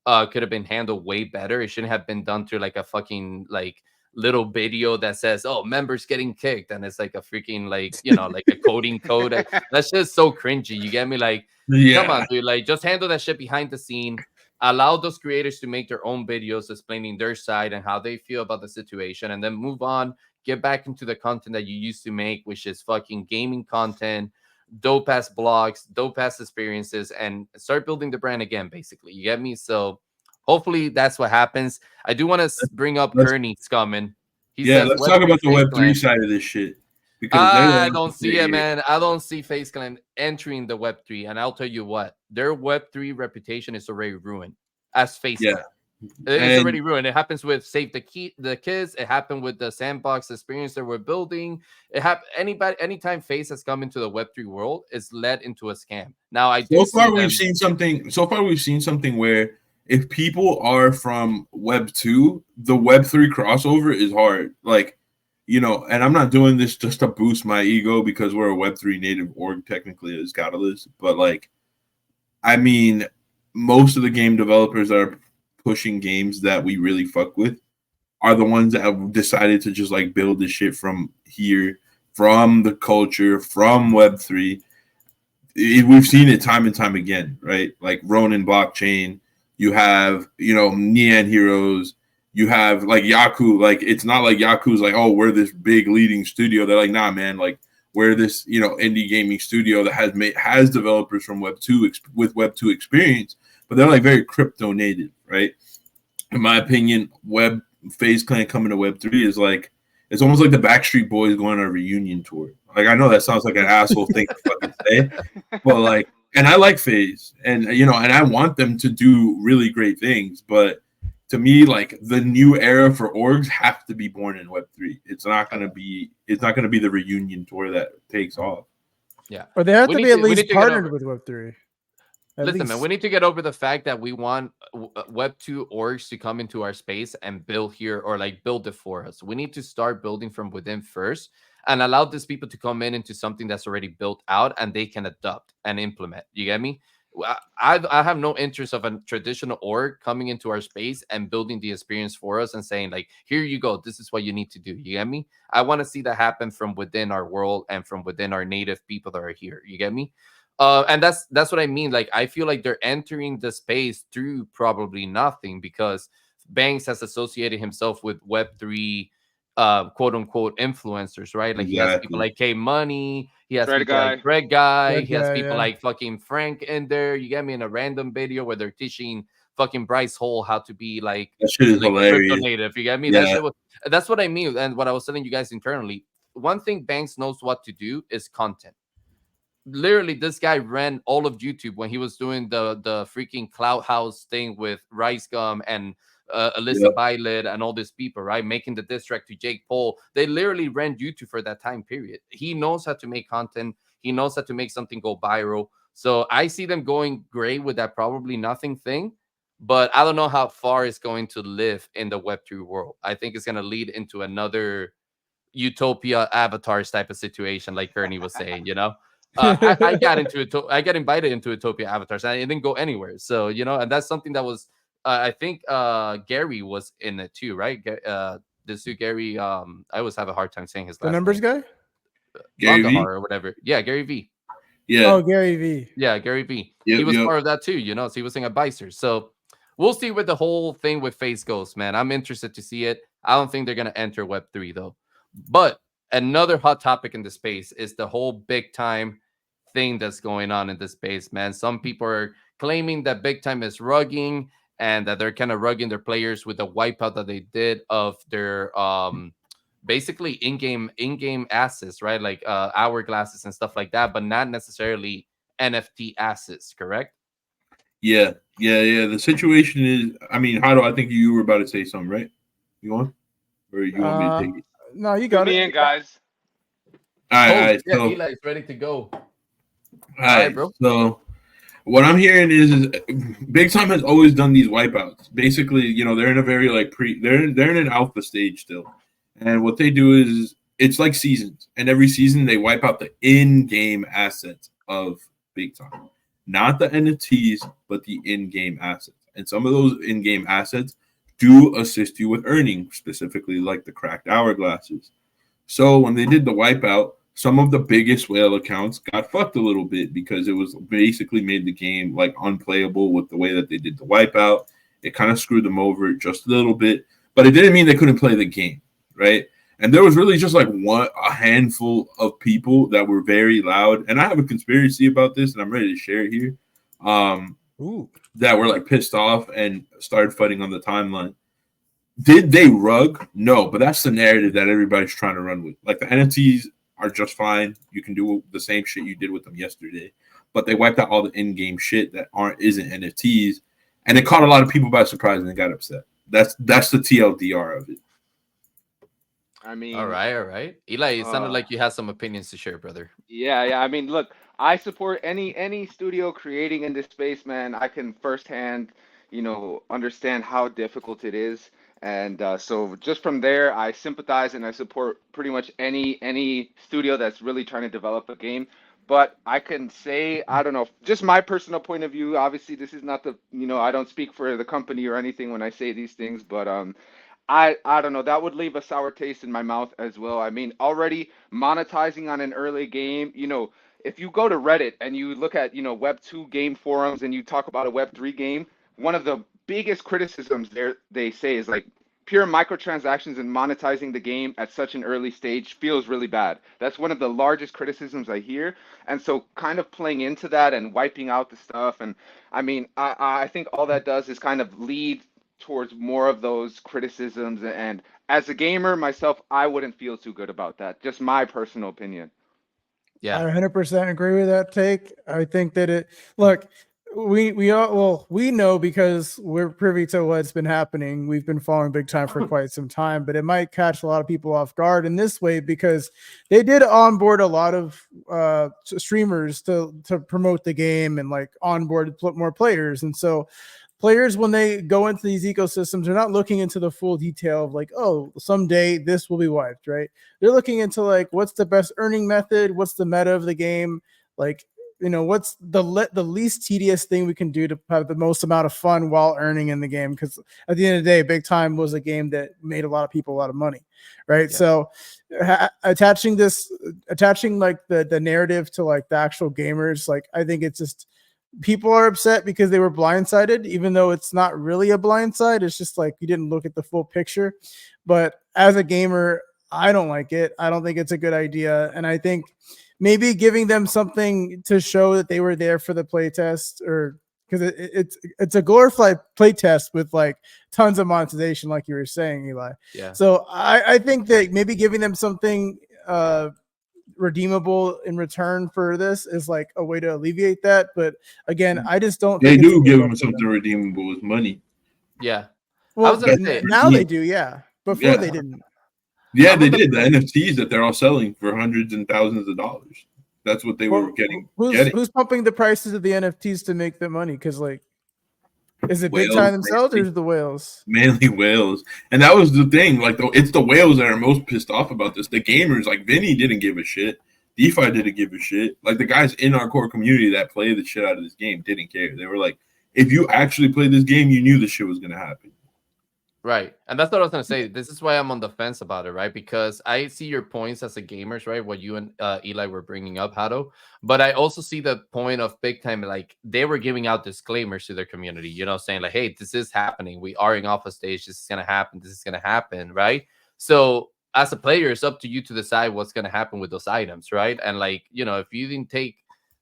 could have been handled way better. It shouldn't have been done through like a fucking like little video that says, "Oh, members getting kicked," and it's like a freaking like like a coding code. That's just so cringy. You get me? Like, come on, dude. Like, just handle that shit behind the scene. Allow those creators to make their own videos explaining their side and how they feel about the situation, and then move on. Get back into the content that you used to make, which is fucking gaming content, dope ass blogs, dope ass experiences, and start building the brand again, basically. You get me? So hopefully that's what happens. I do want to bring up Kearney's coming. He says, let's talk about the Faze Web3 Clan. side of this shit. Because I don't see it, man. I don't see Faze Clan entering the Web3. And I'll tell you what, their Web3 reputation is already ruined as Faze Clan. It's already ruined. It happens with Save the Kids. It happened with the sandbox experience that we're building. It happened anytime Face has come into the Web3 world, it's led into a scam. Now so far we've seen something where if people are from Web 2, the Web 3 crossover is hard. Like, and I'm not doing this just to boost my ego because we're a Web 3 native org technically as Catalyst, but like, I mean, most of the game developers that are pushing games that we really fuck with are the ones that have decided to just like build this shit from here, from the culture, from Web3. We've seen it time and time again, right? Like Ronin Blockchain, you have, Neon Heroes, you have like Yaku. Like, it's not like Yaku's like, oh, we're this big leading studio. They're like, nah, man, like we're this, indie gaming studio that has developers from Web 2 with Web 2 experience, but they're like very crypto native, right? In my opinion, Faze Clan coming to Web 3 is like, it's almost like the Backstreet Boys going on a reunion tour. Like, I know that sounds like an asshole thing to fucking say, but like, and I like Faze, and and I want them to do really great things, but to me, like, the new era for orgs have to be born in Web 3. It's not gonna be the reunion tour that takes off. Yeah, or they have to be at least partnered with Web 3. Listen, man, we need to get over the fact that we want Web 2 orgs to come into our space and build here, or like build it for us. We need to start building from within first and allow these people to come into something that's already built out and they can adopt and implement. You get me? I have no interest of a traditional org coming into our space and building the experience for us and saying like, here you go, this is what you need to do. You get me? I want to see that happen from within our world and from within our native people that are here. You get me? And that's what I mean. Like, I feel like they're entering the space through probably nothing, because Banks has associated himself with Web3 quote unquote influencers, right? Like, he has people like K Money, he has people like Greg Guy, he has people like fucking Frank in there. You get me? In a random video where they're teaching fucking Bryce Hall how to be like, that shit is hilarious. Crypto native. You get me? Yeah. That's what I mean. And what I was telling you guys internally, one thing Banks knows what to do is content. Literally, this guy ran all of YouTube when he was doing the freaking Cloud House thing with Rice Gum and Alyssa Violet and all these people, right? Making the diss track to Jake Paul. They literally ran YouTube for that time period. He knows how to make content. He knows how to make something go viral. So I see them going great with that probably nothing thing, but I don't know how far it's going to live in the Web3 world. I think it's going to lead into another Utopia avatars type of situation, like Kearney was saying, I got invited into Utopia avatars and I didn't go anywhere. So, and that's something that was, I think Gary was in it too, right? this dude Gary. I always have a hard time saying his The last numbers name. guy? Gary V? Landahar or whatever. Yeah, Gary V. Yeah. Oh, Gary V. Yeah, Gary V. Yep, He was yep. part of that too, you know. So he was saying advisor. So we'll see where the whole thing with Faze goes, man. I'm interested to see it. I don't think they're gonna enter Web3 though. But another hot topic in the space is the whole big time thing that's going on in the space, man. Some people are claiming that big time is rugging and that they're kind of rugging their players with the wipeout that they did of their basically in-game assets, right? Like hourglasses and stuff like that, but not necessarily NFT assets, correct? Yeah. The situation is, I mean, how do I think you were about to say something, right? You want? Or you want me to take it? No, you Put got me it. in, guys. All right. Yeah, So, Eli is ready to go. all right, bro. So what I'm hearing is Big Time has always done these wipeouts. Basically, you know, they're in a very like they're in an alpha stage still. And what they do is it's like seasons. And every season they wipe out the in-game assets of Big Time. Not the NFTs, but the in-game assets. And some of those in-game assets do assist you with earning, specifically like the cracked hourglasses. So when they did the wipeout, some of the biggest whale accounts got fucked a little bit because it was basically made the game like unplayable with the way that they did the wipeout. It kind of screwed them over just a little bit, but it didn't mean they couldn't play the game, right? And there was really just like a handful of people that were very loud. And I have a conspiracy about this, and I'm ready to share it here. That were like pissed off and started fighting on the timeline. Did they rug? No, but that's the narrative that everybody's trying to run with. Like the NFTs are just fine. You can do the same shit you did with them yesterday, but they wiped out all the in-game shit that isn't NFTs, and it caught a lot of people by surprise and they got upset. That's the TLDR of it. I mean, all right. Eli, it sounded like you had some opinions to share, brother. Yeah. I mean, look, I support any studio creating in this space, man. I can firsthand, understand how difficult it is. And so just from there, I sympathize and I support pretty much any studio that's really trying to develop a game. But I can say, I don't know, just my personal point of view. Obviously, this is not I don't speak for the company or anything when I say these things, but I don't know. That would leave a sour taste in my mouth as well. I mean, already monetizing on an early game, if you go to Reddit and you look at, Web 2 game forums and you talk about a Web 3 game, one of the biggest criticisms they say is like pure microtransactions and monetizing the game at such an early stage feels really bad. That's one of the largest criticisms I hear. And so kind of playing into that and wiping out the stuff. And I mean, I think all that does is kind of lead towards more of those criticisms. And as a gamer myself, I wouldn't feel too good about that. Just my personal opinion. Yeah, I 100% agree with that take. I think that we know because we're privy to what's been happening. We've been following Big Time for quite some time, but it might catch a lot of people off guard in this way because they did onboard a lot of streamers to promote the game and like onboard more players. And so players, when they go into these ecosystems, they're not looking into the full detail of like, oh, someday this will be wiped, right? They're looking into like, what's the best earning method? What's the meta of the game? Like, what's the least tedious thing we can do to have the most amount of fun while earning in the game? Because at the end of the day, Big Time was a game that made a lot of people a lot of money, right? Yeah. So attaching like the narrative to like the actual gamers, like I think it's just, people are upset because they were blindsided, even though it's not really a blindside. It's just like you didn't look at the full picture. But as a gamer, I don't like it. I don't think it's a good idea. And I think maybe giving them something to show that they were there for the playtest, or because it's a glorified playtest with like tons of monetization, like you were saying, Eli. Yeah. So I think that maybe giving them something redeemable in return for this is like a way to alleviate that. But again, I just don't they think do give them something redeemable with money. Yeah. Well, I was gonna say, now they do, yeah. Before they didn't. Yeah, they did. The NFTs that they're all selling for hundreds and thousands of dollars. That's what they were getting. Who's pumping the prices of the NFTs to make the money? Because like, is it Big Time themselves or is it the whales? Mainly whales. And that was the thing. Like, it's the whales that are most pissed off about this. The gamers, like Vinny, didn't give a shit. DeFi didn't give a shit. Like, the guys in our core community that play the shit out of this game didn't care. They were like, if you actually played this game, you knew this shit was going to happen. Right. And that's what I was going to say. This is why I'm on the fence about it, right? Because I see your points as a gamers, right? What you and Eli were bringing up, Hado. But I also see the point of big time, like they were giving out disclaimers to their community, you know, saying like, hey, this is happening. We are in alpha stage. This is going to happen. This is going to happen, right? So as a player, it's up to you to decide what's going to happen with those items, right? And like, you know, if you didn't take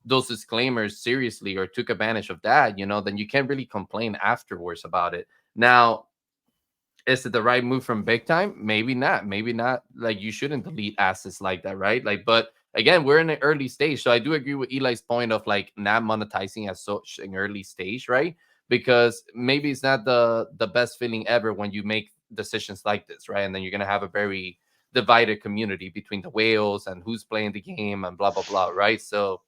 those disclaimers seriously or took advantage of that, you know, then you can't really complain afterwards about it. Now, is it the right move from big time? Maybe not. Maybe not. Like you shouldn't delete assets like that, right? Like, but again, we're in an early stage. So I do agree with Eli's point of like not monetizing at such an early stage, right? Because maybe it's not the best feeling ever when you make decisions like this, right? And then you're gonna have a very divided community between the whales and who's playing the game and blah blah blah, right? So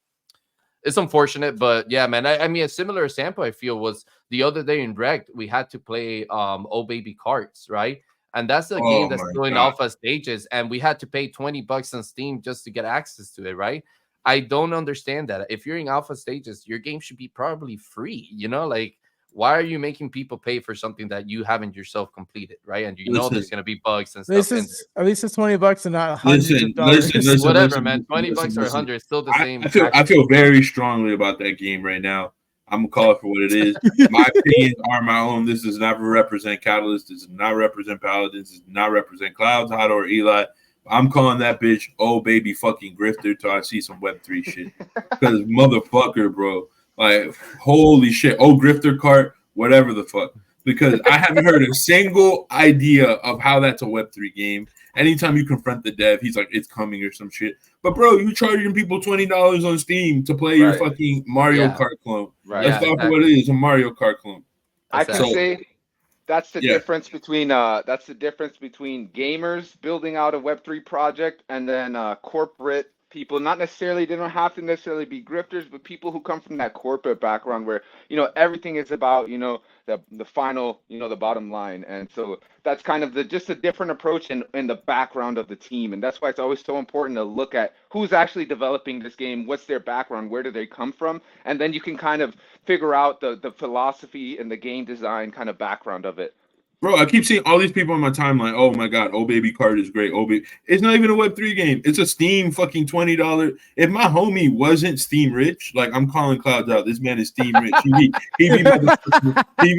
it's unfortunate, but yeah, man. I mean, a similar example I feel was the other day in Rect, we had to play Oh Baby Cards, right? And that's a game Oh that's my still in god. alpha stages, and we had to pay $20 on Steam just to get access to it, right? I don't understand that. If you're in alpha stages, your game should be probably free, you know, like why are you making people pay for something that you haven't yourself completed, right? And you know Listen, there's gonna be bugs and This stuff in there. is at least it's $20 and not hundreds listen, of dollars. Whatever, man. $20 or 100 is still the same. I feel very strongly about that game right now. I'm gonna call it for what it is. My opinions are my own. This does not represent Catalyst. This does not represent Paladins. This does not represent Clouds, Hot, or Eli. I'm calling that bitch oh baby fucking grifter till I see some Web3 shit. Because motherfucker, bro. Like, holy shit. Oh, grifter cart, whatever the fuck. Because I haven't heard a single idea of how that's a Web3 game. Anytime you confront the dev, he's like, it's coming or some shit. But bro, you charging people $20 on Steam to play your fucking Mario Kart clone. Right. Let's talk about what it is, a Mario Kart clone. I can Exactly. say that's the difference between gamers building out a Web3 project and then corporate people. Not necessarily, they don't have to necessarily be grifters, but people who come from that corporate background where, you know, everything is about, you know, the final, you know, the bottom line. And so that's kind of just a different approach in the background of the team. And that's why it's always so important to look at who's actually developing this game, what's their background, where do they come from, and then you can kind of figure out the philosophy and the game design kind of background of it. Bro, I keep seeing all these people on my timeline. Oh my god, oh baby card is great. Oh baby, it's not even a Web3 game. It's a Steam fucking $20. If my homie wasn't Steam rich, like I'm calling Clouds out. This man is Steam rich. He be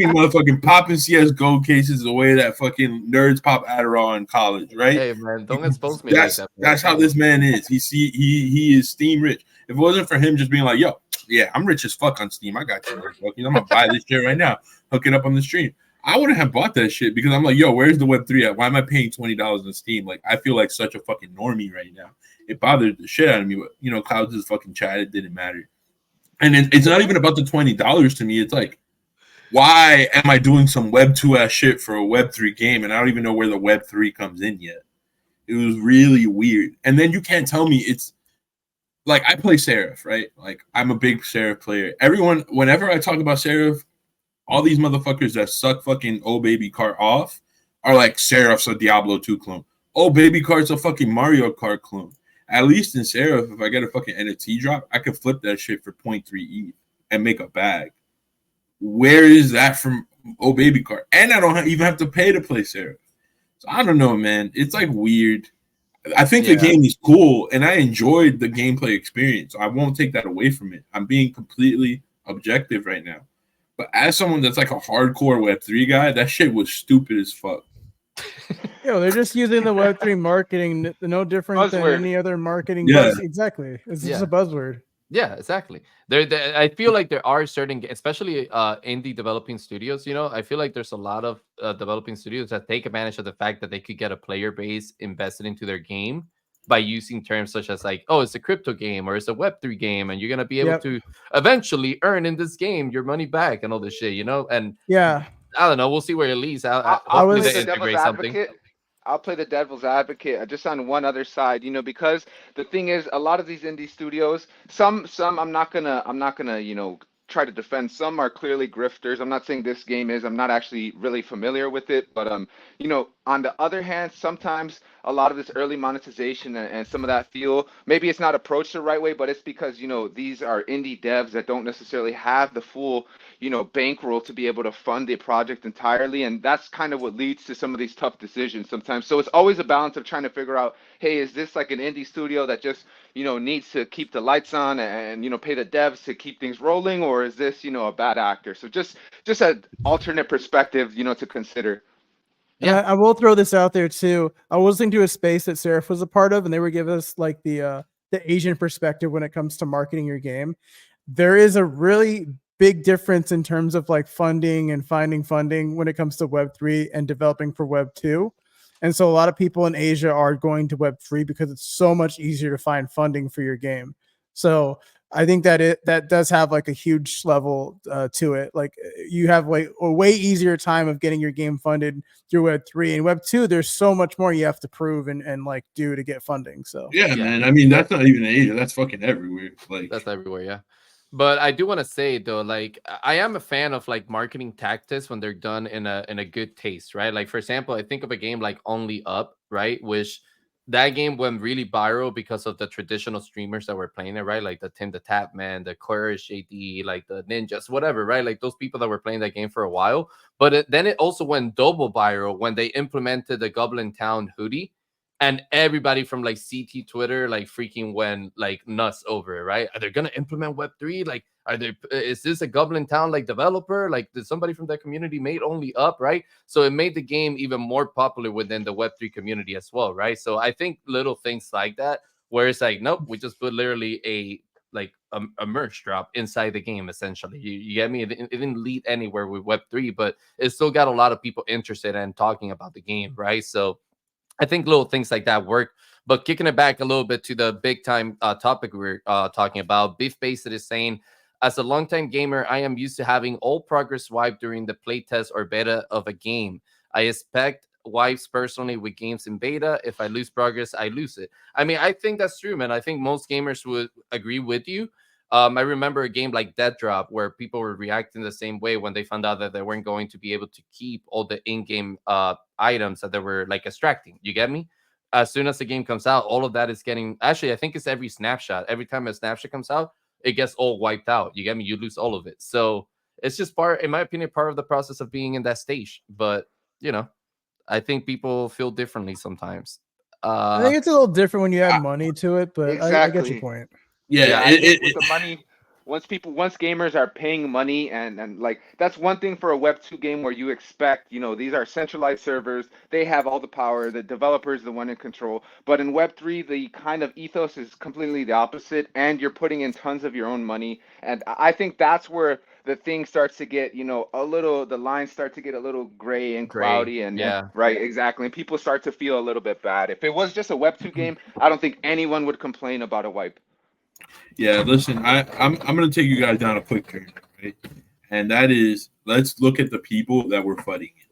motherfucking popping CS:GO cases the way that fucking nerds pop Adderall in college, right? Hey man, don't expose me like that. That's how this man is. He is Steam rich. If it wasn't for him just being like, yo, yeah, I'm rich as fuck on Steam. I got you. I'm gonna buy this shit right now. Hook it up on the stream. I wouldn't have bought that shit because I'm like, yo, where's the Web3 at? Why am I paying $20 on Steam? Like, I feel like such a fucking normie right now. It bothered the shit out of me. But, you know, Clouds is fucking chat. It didn't matter. And it's not even about the $20 to me. It's like, why am I doing some Web2 ass shit for a Web3 game? And I don't even know where the Web3 comes in yet. It was really weird. And then you can't tell me it's like, I play Seraph, right? Like, I'm a big Seraph player. Everyone, whenever I talk about Seraph, all these motherfuckers that suck fucking Oh Baby Kart off are like Seraph's a Diablo 2 clone. Oh Baby Kart's a fucking Mario Kart clone. At least in Seraph, if I get a fucking NFT drop, I could flip that shit for 0.3 ETH and make a bag. Where is that from Oh Baby Kart? And I don't even have to pay to play Seraph. So I don't know, man. It's like weird. I think the game is cool, and I enjoyed the gameplay experience. I won't take that away from it. I'm being completely objective right now. But as someone that's like a hardcore Web3 guy, that shit was stupid as fuck. Yo, they're just using the Web3 marketing, no different than any other marketing. Yeah. Exactly. It's just a buzzword. Yeah, exactly. I feel like there are certain, especially indie developing studios, you know, I feel like there's a lot of developing studios that take advantage of the fact that they could get a player base invested into their game by using terms such as like, oh, it's a crypto game or it's a Web3 game, and you're gonna be able to eventually earn in this game your money back and all this shit, you know. And yeah, I don't know. We'll see where it leads. Hopefully they integrate something. I'll play the devil's advocate just on one other side, you know, because the thing is, a lot of these indie studios, some I'm not gonna, you know, try to defend. Some are clearly grifters. I'm not saying this game is. I'm not actually really familiar with it, but you know, on the other hand, sometimes a lot of this early monetization and some of that feel, maybe it's not approached the right way, but it's because, these are indie devs that don't necessarily have the full, bankroll to be able to fund the project entirely. And that's kind of what leads to some of these tough decisions sometimes. So it's always a balance of trying to figure out, hey, is this like an indie studio that just, needs to keep the lights on and, pay the devs to keep things rolling, or is this, a bad actor? So just an alternate perspective, to consider. And I will throw this out there too. I was listening to a space that Seraph was a part of, and they were giving us like the Asian perspective when it comes to marketing your game. There is a really big difference in terms of like funding and finding funding when it comes to Web3 and developing for Web2. And so a lot of people in Asia are going to Web3 because it's so much easier to find funding for your game. So I think that that does have like a huge level to it. Like you have like a way easier time of getting your game funded through Web3. And Web2, there's so much more you have to prove and like do to get funding. So yeah, man. I mean, that's not even in Asia. That's fucking everywhere. Like that's everywhere, yeah. But I do want to say though, like I am a fan of like marketing tactics when they're done in a good taste, right? Like for example, I think of a game like Only Up, right? Which that game went really viral because of the traditional streamers that were playing it, right? Like the Tim the Tap Man, the Courage JD, like the Ninjas, whatever, right? Like those people that were playing that game for a while. But then it also went double viral when they implemented the Goblin Town hoodie. And everybody from like CT Twitter like freaking went like nuts over it, right? Are they gonna implement Web3? Like, is this a Goblin Town like developer? Like, did somebody from that community made Only Up, right? So it made the game even more popular within the Web3 community as well, right? So I think little things like that, where it's like, nope, we just put literally a merch drop inside the game, essentially. You get me? It didn't lead anywhere with Web3, but it still got a lot of people interested and talking about the game, right? So I think little things like that work. But kicking it back a little bit to the big time topic we're talking about, Beef Basic is saying, as a longtime gamer, I am used to having all progress wiped during the playtest or beta of a game. I expect wipes personally with games in beta. If I lose progress, I lose it. I mean, I think that's true, man. I think most gamers would agree with you. I remember a game like Dead Drop where people were reacting the same way when they found out that they weren't going to be able to keep all the in-game items that they were like extracting. You get me? As soon as the game comes out, all of that is getting. Actually, I think it's every snapshot. Every time a snapshot comes out, it gets all wiped out. You get me? You lose all of it. So it's just part, in my opinion, part of the process of being in that stage. But I think people feel differently sometimes. I think it's a little different when you add money to it, but Exactly. I get your point. yeah, I think with the money, once gamers are paying money and like that's one thing for a Web2 game where you expect, these are centralized servers, they have all the power, the developer is the one in control. But in Web3, the kind of ethos is completely the opposite, and you're putting in tons of your own money. And I think that's where the thing starts to get, the lines start to get a little gray and cloudy, and yeah. right, exactly. And people start to feel a little bit bad. If it was just a Web2 game, I don't think anyone would complain about a wipe. Yeah, listen, I'm gonna take you guys down a quick journey, right? And that is, let's look at the people that were fighting it.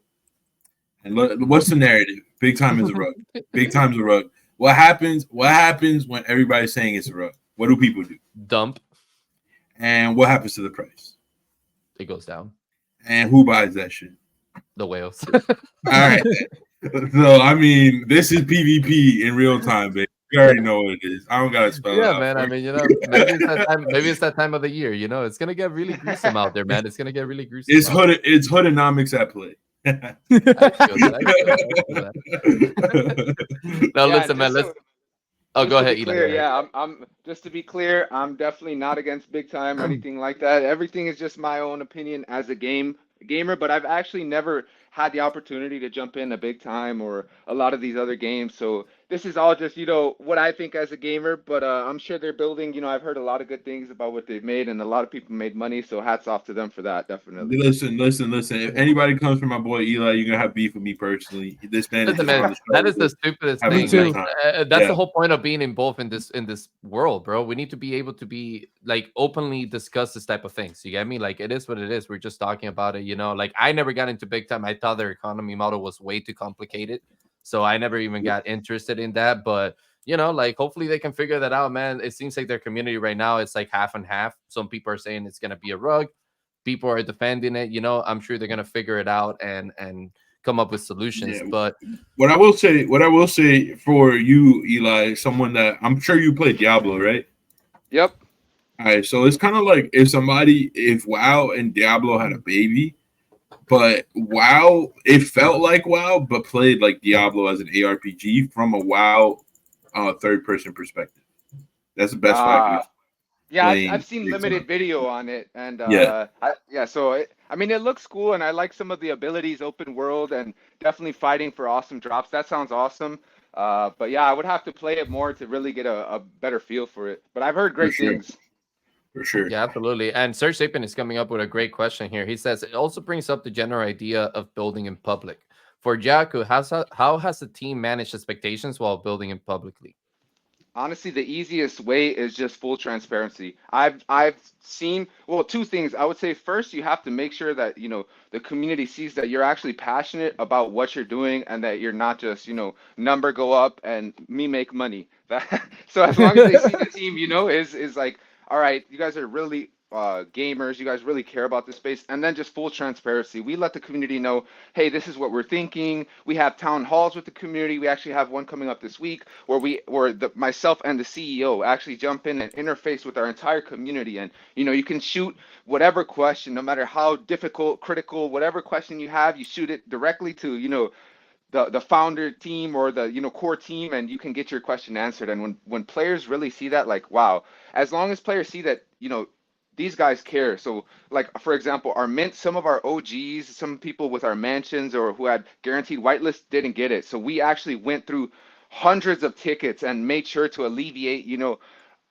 And what's the narrative? Big time is a rug. Big time's a rug. What happens when everybody's saying it's a rug? What do people do? Dump. And what happens to the price? It goes down. And who buys that shit? The whales. All right. So I mean, this is PvP in real time, baby. You already know what it is. I don't gotta spell it out. Yeah, man. I mean, maybe it's that time of the year. It's gonna get really gruesome out there, man. It's gonna get really gruesome. It's hoodonomics at play. Now listen, man. Go ahead, Eli. Yeah, I'm just to be clear, I'm definitely not against big time or anything like that. Everything is just my own opinion as a gamer, but I've actually never had the opportunity to jump in a big time or a lot of these other games. So this is all just, what I think as a gamer, but I'm sure they're building, I've heard a lot of good things about what they've made, and a lot of people made money. So hats off to them for that. Definitely. Listen. If anybody comes from my boy Eli, you're going to have beef with me personally. This man, that is the stupidest thing. That's the whole point of being involved in this world, bro. We need to be able to be like openly discuss this type of things. You get me? Like it is what it is. We're just talking about it, Like I never got into big time. I thought their economy model was way too complicated. So I never even got interested in that. But, like hopefully they can figure that out, man. It seems like their community right now, it's like half and half. Some people are saying it's going to be a rug. People are defending it. I'm sure they're going to figure it out and come up with solutions. Yeah. But what I will say for you, Eli, someone that I'm sure you played Diablo, right? Yep. All right, so it's kind of like if WoW and Diablo had a baby, but WoW, it felt like WoW, but played like Diablo as an ARPG from a WoW third person perspective. That's the best way I can Yeah, I've explain seen BigTime. limited video on it, and Yeah, so I mean, it looks cool, and I like some of the abilities, open world, and definitely fighting for awesome drops. That sounds awesome. But yeah, I would have to play it more to really get a better feel for it. But I've heard for great sure, things. for sure. yeah, absolutely. And Serge Sapin is coming up with a great question here. He says it also brings up the general idea of building in public. For Yaku, how has the team managed expectations while building in publicly? Honestly, the easiest way is just full transparency. I've seen, well, two things. I would say first, you have to make sure that, the community sees that you're actually passionate about what you're doing and that you're not just, number go up and me make money. So as long as they see the team, is like, all right, you guys are really gamers, you guys really care about this space, and then just full transparency. We let the community know, hey, this is what we're thinking. We have town halls with the community. We actually have one coming up this week where myself and the CEO actually jump in and interface with our entire community. And you can shoot whatever question, no matter how difficult, critical, whatever question you have, you shoot it directly to the founder team or the core team, and you can get your question answered. And when players really see that, like, wow, as long as players see that these guys care. So, like, for example, our mint, some of our OGs, some people with our mansions or who had guaranteed whitelist didn't get it. So we actually went through hundreds of tickets and made sure to alleviate,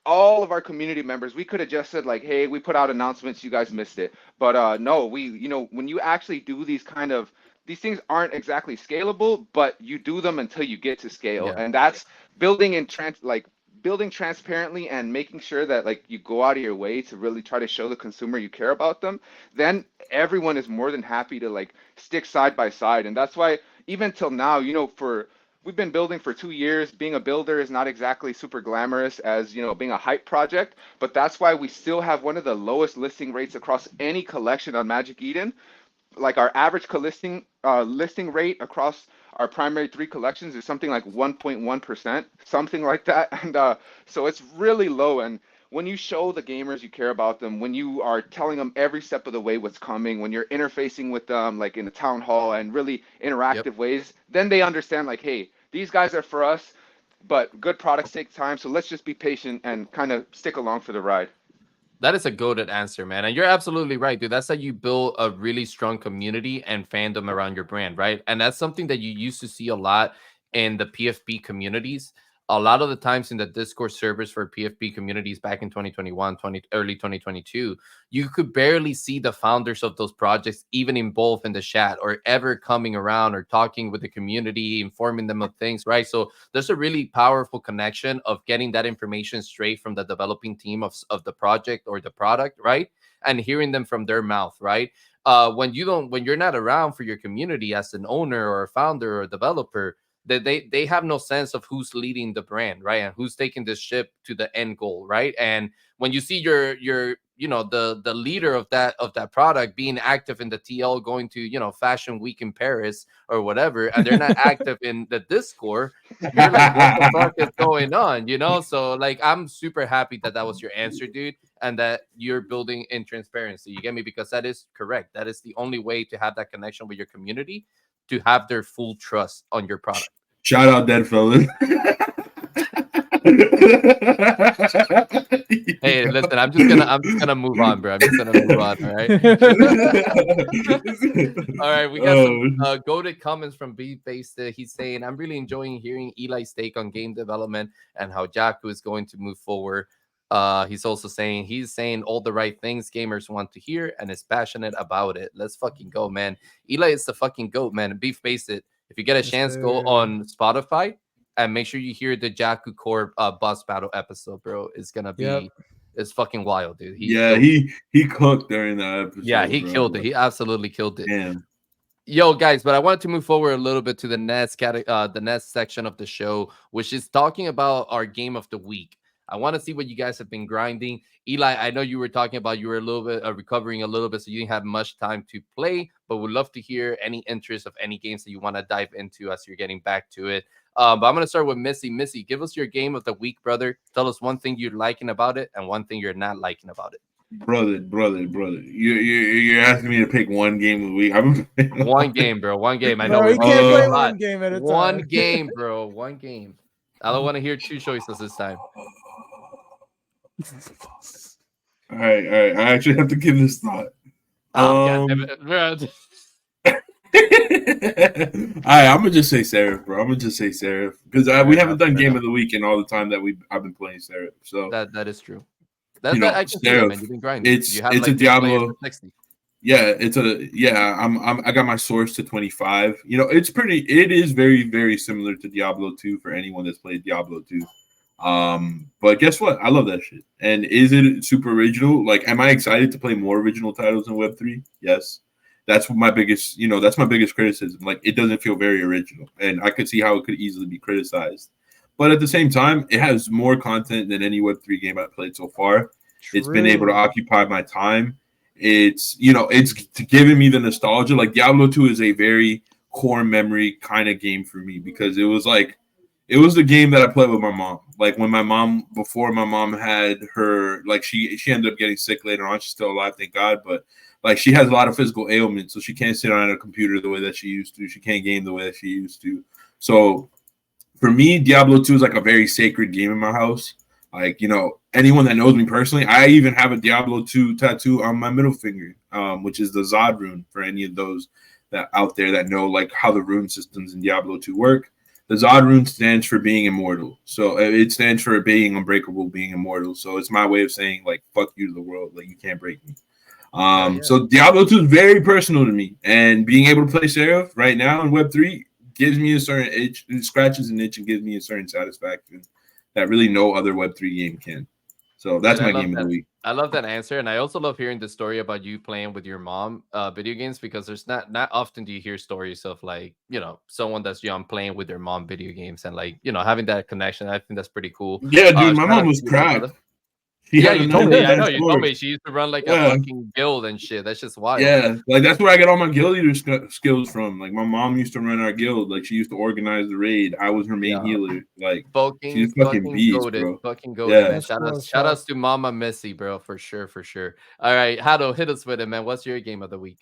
all of our community members. We could have just said, like, hey, we put out announcements, you guys missed it. But no, when you actually do these things aren't exactly scalable, but you do them until you get to scale. Yeah. And that's building transparently and making sure that, like, you go out of your way to really try to show the consumer you care about them. Then everyone is more than happy to, like, stick side by side. And that's why even till now, we've been building for 2 years. Being a builder is not exactly super glamorous as, being a hype project, but that's why we still have one of the lowest listing rates across any collection on Magic Eden. Like, our average listing rate across our primary 3 collections is something like 1.1%, something like that. And so it's really low. And when you show the gamers you care about them, when you are telling them every step of the way what's coming, when you're interfacing with them, like in a town hall and really interactive ways, then they understand, like, hey, these guys are for us, but good products take time. So let's just be patient and kind of stick along for the ride. That is a goated answer, man. And you're absolutely right, dude. That's how you build a really strong community and fandom around your brand, right? And that's something that you used to see a lot in the PFP communities. A lot of the times in the Discord servers for PFP communities back in 2021, early 2022, you could barely see the founders of those projects even involved in the chat or ever coming around or talking with the community, informing them of things, right? So there's a really powerful connection of getting that information straight from the developing team of the project or the product, right? And hearing them from their mouth, right? When you're not around for your community as an owner or a founder or a developer, that they have no sense of who's leading the brand, right? And who's taking this ship to the end goal, right? And when you see your the leader of that product being active in the TL, going to Fashion Week in Paris or whatever, and they're not active in the Discord, you're like, what the fuck is going on? So, like, I'm super happy that was your answer, dude, and that you're building in transparency. You get me? Because that is correct. That is the only way to have that connection with your community, to have their full trust on your product. Shout out, Dead Fellas. Hey, listen, I'm just gonna move on, bro. I'm just gonna move on. All right. All right. We got some goated comments from B-Face. He's saying, I'm really enjoying hearing Eli's take on game development and how Yaku is going to move forward. He's also saying all the right things gamers want to hear and is passionate about it. Let's fucking go, man. Eli is the fucking goat, man. Beef face it. If you get a chance, go on Spotify and make sure you hear the Yaku Corp boss battle episode, bro. It's gonna be it's fucking wild, dude. He cooked during that episode. Yeah, he killed it. He absolutely killed it. Damn. Yo, guys, but I wanted to move forward a little bit to the next section of the show, which is talking about our game of the week. I want to see what you guys have been grinding. Eli, I know you were talking about you were a little bit recovering a little bit, so you didn't have much time to play, but would love to hear any interest of any games that you want to dive into as you're getting back to it. But I'm going to start with Missy. Missy, give us your game of the week, brother. Tell us one thing you're liking about it and one thing you're not liking about it. Brother. You're asking me to pick one game of the week. I'm One game, bro. One game. I know Bro, we're you can't going play a lot. one game at a One time. game, bro. One game. I don't want to hear two choices this time. All right. I actually have to give this thought. God damn it, bro. All right, I'm gonna just say Seraph, bro. I'm gonna just say Seraph because we haven't done game of the week in all the time that I've been playing Seraph. So that is true. I can see that, man. You've been grinding. It's a Diablo. Yeah, I got my source to 25. It is very, very similar to Diablo 2 for anyone that's played Diablo 2. But guess what? I love that shit. And is it super original? Like, am I excited to play more original titles in Web3? Yes. That's my biggest criticism. Like, it doesn't feel very original. And I could see how it could easily be criticized. But at the same time, it has more content than any Web3 game I've played so far. True. It's been able to occupy my time. It's giving me the nostalgia. Like Diablo 2 is a very core memory kind of game for me because it was the game that I played with my mom. Like when before my mom had her, like she ended up getting sick later on. She's still alive, thank God. But like she has a lot of physical ailments, so she can't sit on a computer the way that she used to. She can't game the way that she used to. So for me, Diablo 2 is like a very sacred game in my house. Like, anyone that knows me personally, I even have a Diablo 2 tattoo on my middle finger, which is the Zod rune for any of those that out there that know like how the rune systems in Diablo 2 work. The Zod rune stands for being immortal. So it stands for being unbreakable, being immortal. So it's my way of saying like, fuck you to the world. Like you can't break me. So Diablo 2 is very personal to me. And being able to play Seraph right now in Web3 gives me a certain itch. It scratches an itch and gives me a certain satisfaction that really no other Web3 game can. So that's my game of the week. I love that answer, and I also love hearing the story about you playing with your mom video games because there's not often do you hear stories of like someone that's young playing with their mom video games and like having that connection. I think that's pretty cool. Yeah, dude, my mom was cracked. Yeah, you told me. I know you told me she used to run like a fucking guild and shit. That's just wild. Yeah, like that's where I get all my guild leader skills from. Like my mom used to run our guild. Like she used to organize the raid. I was her main healer. Like she's a fucking beast, goated, bro. Fucking goated, man. Shout outs to Mama Missy, bro, for sure. All right, Hado, hit us with it, man. What's your game of the week?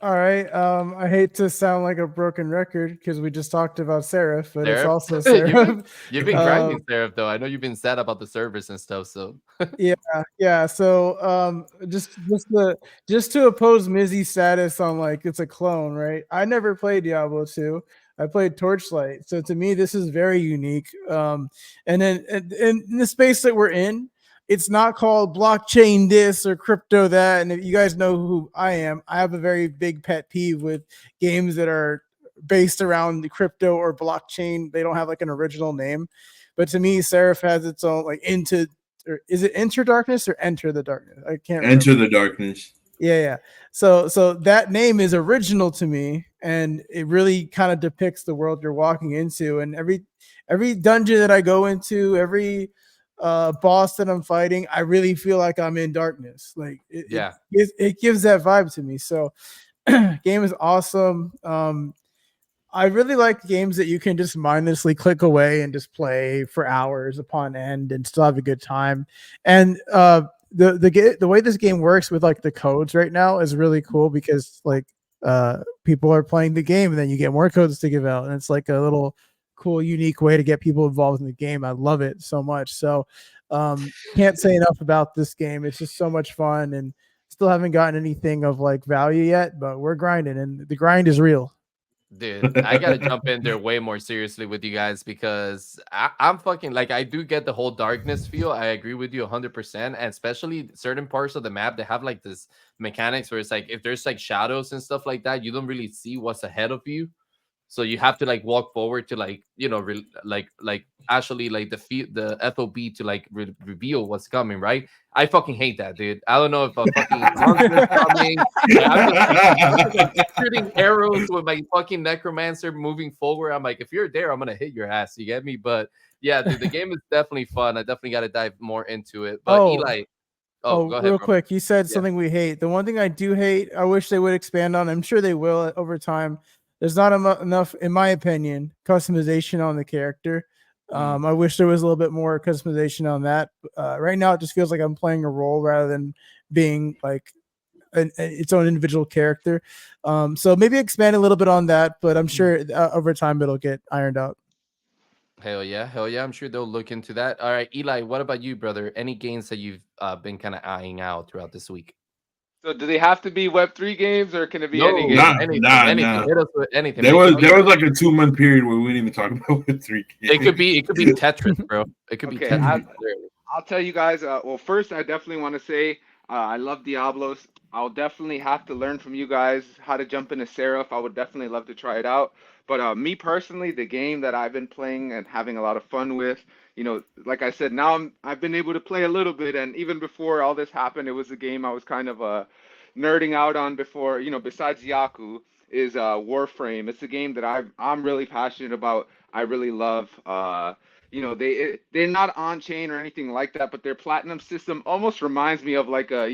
All right. I hate to sound like a broken record because we just talked about Seraph, but it's also Seraph. You've been grinding Seraph, though. I know you've been sad about the servers and stuff. So yeah. So just to oppose Mizzy's status on like it's a clone, right? I never played Diablo 2. I played Torchlight. So to me, this is very unique. And then in the space that we're in, it's not called blockchain this or crypto that. And if you guys know who I am, I have a very big pet peeve with games that are based around the crypto or blockchain. They don't have like an original name. But to me, Seraph has its own like is it Enter Darkness or Enter the Darkness? I can't remember. Enter the Darkness. Yeah. So that name is original to me, and it really kind of depicts the world you're walking into. And every dungeon that I go into, every boss that I'm fighting, I really feel like I'm in darkness. Like it gives that vibe to me. So game is awesome. I really like games that you can just mindlessly click away and just play for hours upon end and still have a good time. And the way this game works with like the codes right now is really cool because like people are playing the game and then you get more codes to give out, and it's like a little cool, unique way to get people involved in the game. I love it so much. So can't say enough about this game. It's just so much fun, and still haven't gotten anything of like value yet, but we're grinding, and the grind is real. Dude, I gotta jump in there way more seriously with you guys because I'm fucking like I do get the whole darkness feel. I agree with you 100%, and especially certain parts of the map that have like this mechanics where it's like if there's like shadows and stuff like that, you don't really see what's ahead of you. So you have to like walk forward to like like actually like the FOB to like reveal what's coming, right? I fucking hate that, dude. I don't know if a fucking monster's coming. I'm just like shooting arrows with my fucking necromancer moving forward. I'm like, if you're there, I'm gonna hit your ass. You get me? But yeah, dude, the game is definitely fun. I definitely got to dive more into it. But Oh, Eli, oh, go ahead, real bro. quick, you said Yeah. something we hate. The one thing I do hate, I wish they would expand on. I'm sure they will over time. There's not enough, in my opinion, customization on the character. I wish there was a little bit more customization on that. Right now, it just feels like I'm playing a role rather than being like its own individual character. So maybe expand a little bit on that, but I'm sure over time it'll get ironed out. Hell yeah, hell yeah. I'm sure they'll look into that. All right, Eli, what about you, brother? Any games that you've been kind of eyeing out throughout this week? So do they have to be Web3 games, or can it be any No, game? anything. Hit us with anything. There man. was like a 2-month period where we didn't even talk about Web3 games. It could be Tetris, bro. It could be Okay, Tetris. I'll tell you guys. Well, first, I definitely want to say I love Diablos. I'll definitely have to learn from you guys how to jump into Seraph. I would definitely love to try it out. But me personally, the game that I've been playing and having a lot of fun with, like I said, now I've been able to play a little bit, and even before all this happened, it was a game I was kind of nerding out on before. Besides Yaku, is Warframe. It's a game that I'm really passionate about. I really love. They're not on chain or anything like that, but their platinum system almost reminds me of like an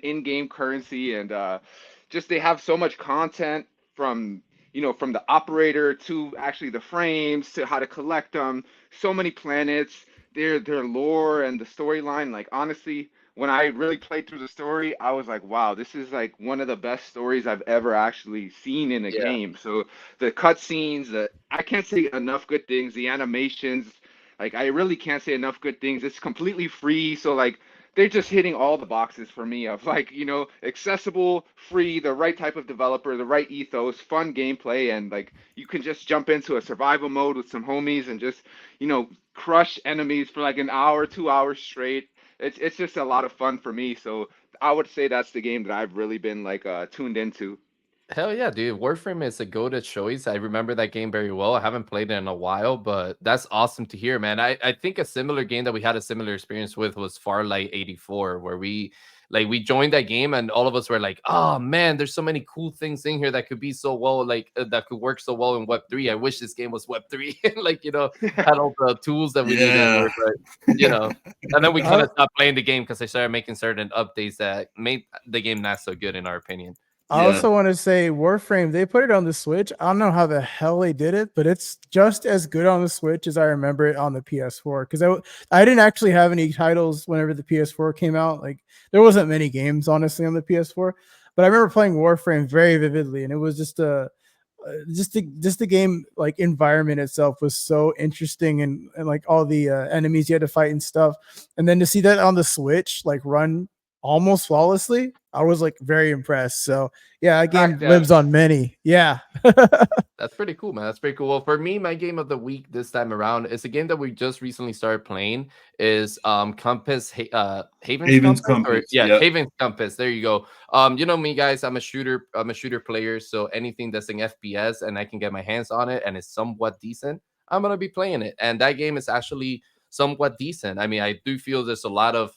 in-game currency, and just they have so much content from from the operator to actually the frames to how to collect them. So many planets, their lore and the storyline. Like honestly, when I really played through the story, I was like, wow, this is like one of the best stories I've ever actually seen in a Yeah. game. So the cutscenes, I can't say enough good things. The animations, like I really can't say enough good things. It's completely free, so like they're just hitting all the boxes for me of like, accessible, free, the right type of developer, the right ethos, fun gameplay, and like you can just jump into a survival mode with some homies and just, crush enemies for like an hour, 2 hours straight. It's just a lot of fun for me. So I would say that's the game that I've really been like tuned into. Hell yeah, dude. Warframe is a go-to choice. I remember that game very well. I haven't played it in a while, but that's awesome to hear, man. I think a similar game that we had a similar experience with was Farlight 84, where we joined that game and all of us were like, oh man, there's so many cool things in here that could be so well, that could work so well in Web3. I wish this game was Web3. Like, had all the tools that we needed. But, and then we kind of stopped playing the game because they started making certain updates that made the game not so good in our opinion. I also want to say Warframe, they put it on the Switch. I don't know how the hell they did it, but it's just as good on the Switch as I remember it on the PS4. Because I didn't actually have any titles whenever the PS4 came out. Like there wasn't many games, honestly, on the PS4. But I remember playing Warframe very vividly, and it was just the game like environment itself was so interesting, and like all the enemies you had to fight and stuff. And then to see that on the Switch like run almost flawlessly, I was like very impressed. So yeah, that game lives on many. Yeah. That's pretty cool, man. That's pretty cool. Well, for me, my game of the week this time around is a game that we just recently started playing. Is Compass Haven's Compass? Haven's Compass. There you go. You know me, guys. I'm a shooter player. So anything that's in FPS and I can get my hands on it and it's somewhat decent, I'm gonna be playing it. And that game is actually somewhat decent. I mean, I do feel there's a lot of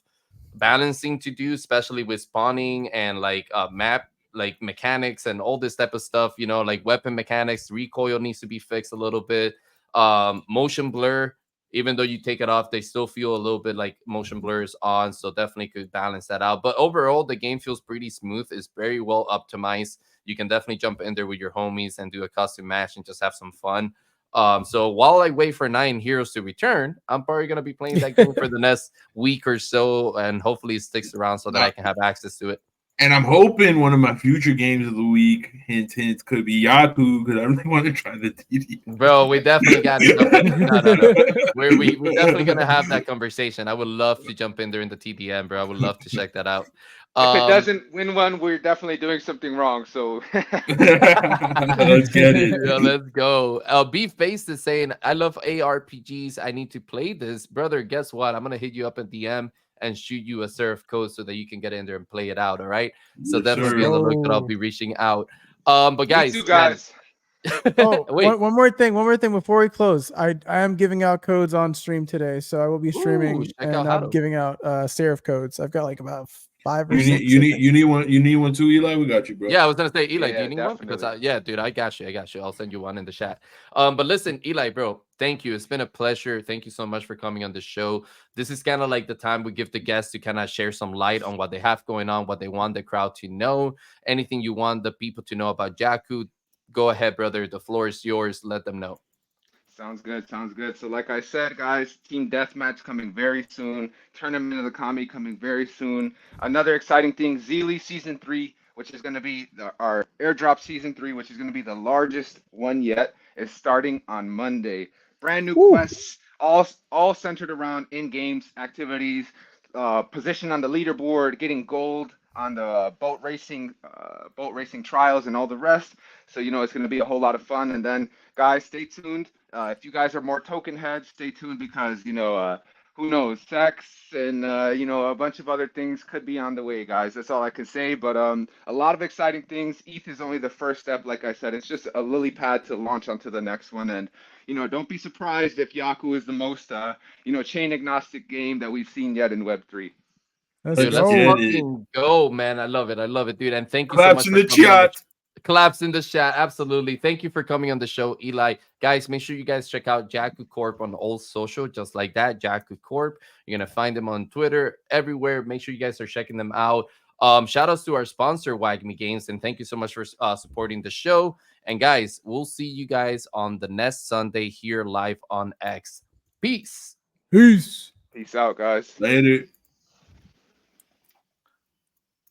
balancing to do, especially with spawning and like map like mechanics and all this type of stuff, like weapon mechanics. Recoil needs to be fixed a little bit. Motion blur, even though you take it off, they still feel a little bit like motion blur is on, so definitely could balance that out. But overall, the game feels pretty smooth. It's very well optimized. You can definitely jump in there with your homies and do a custom match and just have some fun. So while I wait for 9 Heroes to return, I'm probably gonna be playing that game for the next week or so, and hopefully it sticks around so that I can have access to it. And I'm hoping one of my future games of the week, hint, could be Yaku, because I really want to try the TD. Bro, we definitely got it. No. We're definitely going to have that conversation. I would love to jump in there in the TDM, bro. I would love to check that out. If it doesn't win one, we're definitely doing something wrong. So let's get it. Yeah, let's go. Beef Face is saying, I love ARPGs. I need to play this. Brother, guess what? I'm going to hit you up in DM and shoot you a surf code so that you can get in there and play it out. All right. So definitely be on the lookout. I'll be reaching out. But guys, you guys. Oh, Wait. one more thing before we close. I am giving out codes on stream today, so I will be streaming check out and how I'm to. giving out serif codes. I've got like about 5 or You 6. need one too, Eli. We got you, bro. Yeah, I was gonna say, Eli, do Yeah, you need one? Because definitely. yeah, dude, I got you. I'll send you one in the chat. But listen, Eli, bro, thank you. It's been a pleasure. Thank you so much for coming on the show. This is kind of like the time we give the guests to kind of share some light on what they have going on, what they want the crowd to know, anything you want the people to know about Yaku. Go ahead, brother. The floor is yours. Let them know. Sounds good. Sounds good. So, like I said, guys, team deathmatch coming very soon. Tournament of the Kami coming very soon. Another exciting thing: Zeely season 3, which is going to be our airdrop season 3, which is going to be the largest one yet, is starting on Monday. Brand new quests, all centered around in games activities, position on the leaderboard, getting gold on the boat racing trials, and all the rest. So it's going to be a whole lot of fun. And then, guys, stay tuned. If you guys are more token heads, stay tuned because who knows, sex and a bunch of other things could be on the way, guys. That's all I can say. But a lot of exciting things. ETH is only the first step. Like I said, it's just a lily pad to launch onto the next one. And don't be surprised if Yaku is the most chain agnostic game that we've seen yet in Web3. Let's Dude, let's go. fucking go, man. I love it, dude. And thank you so Claps much in for the coming on chat. Claps in the chat. Absolutely. Thank you for coming on the show, Eli. Guys, make sure you guys check out Yaku Corp on all social, just like that. Yaku Corp. You're going to find them on Twitter, everywhere. Make sure you guys are checking them out. Shout outs to our sponsor, Wagmi Games. And thank you so much for supporting the show. And guys, we'll see you guys on the next Sunday here live on X. Peace. Peace. Peace out, guys. Later.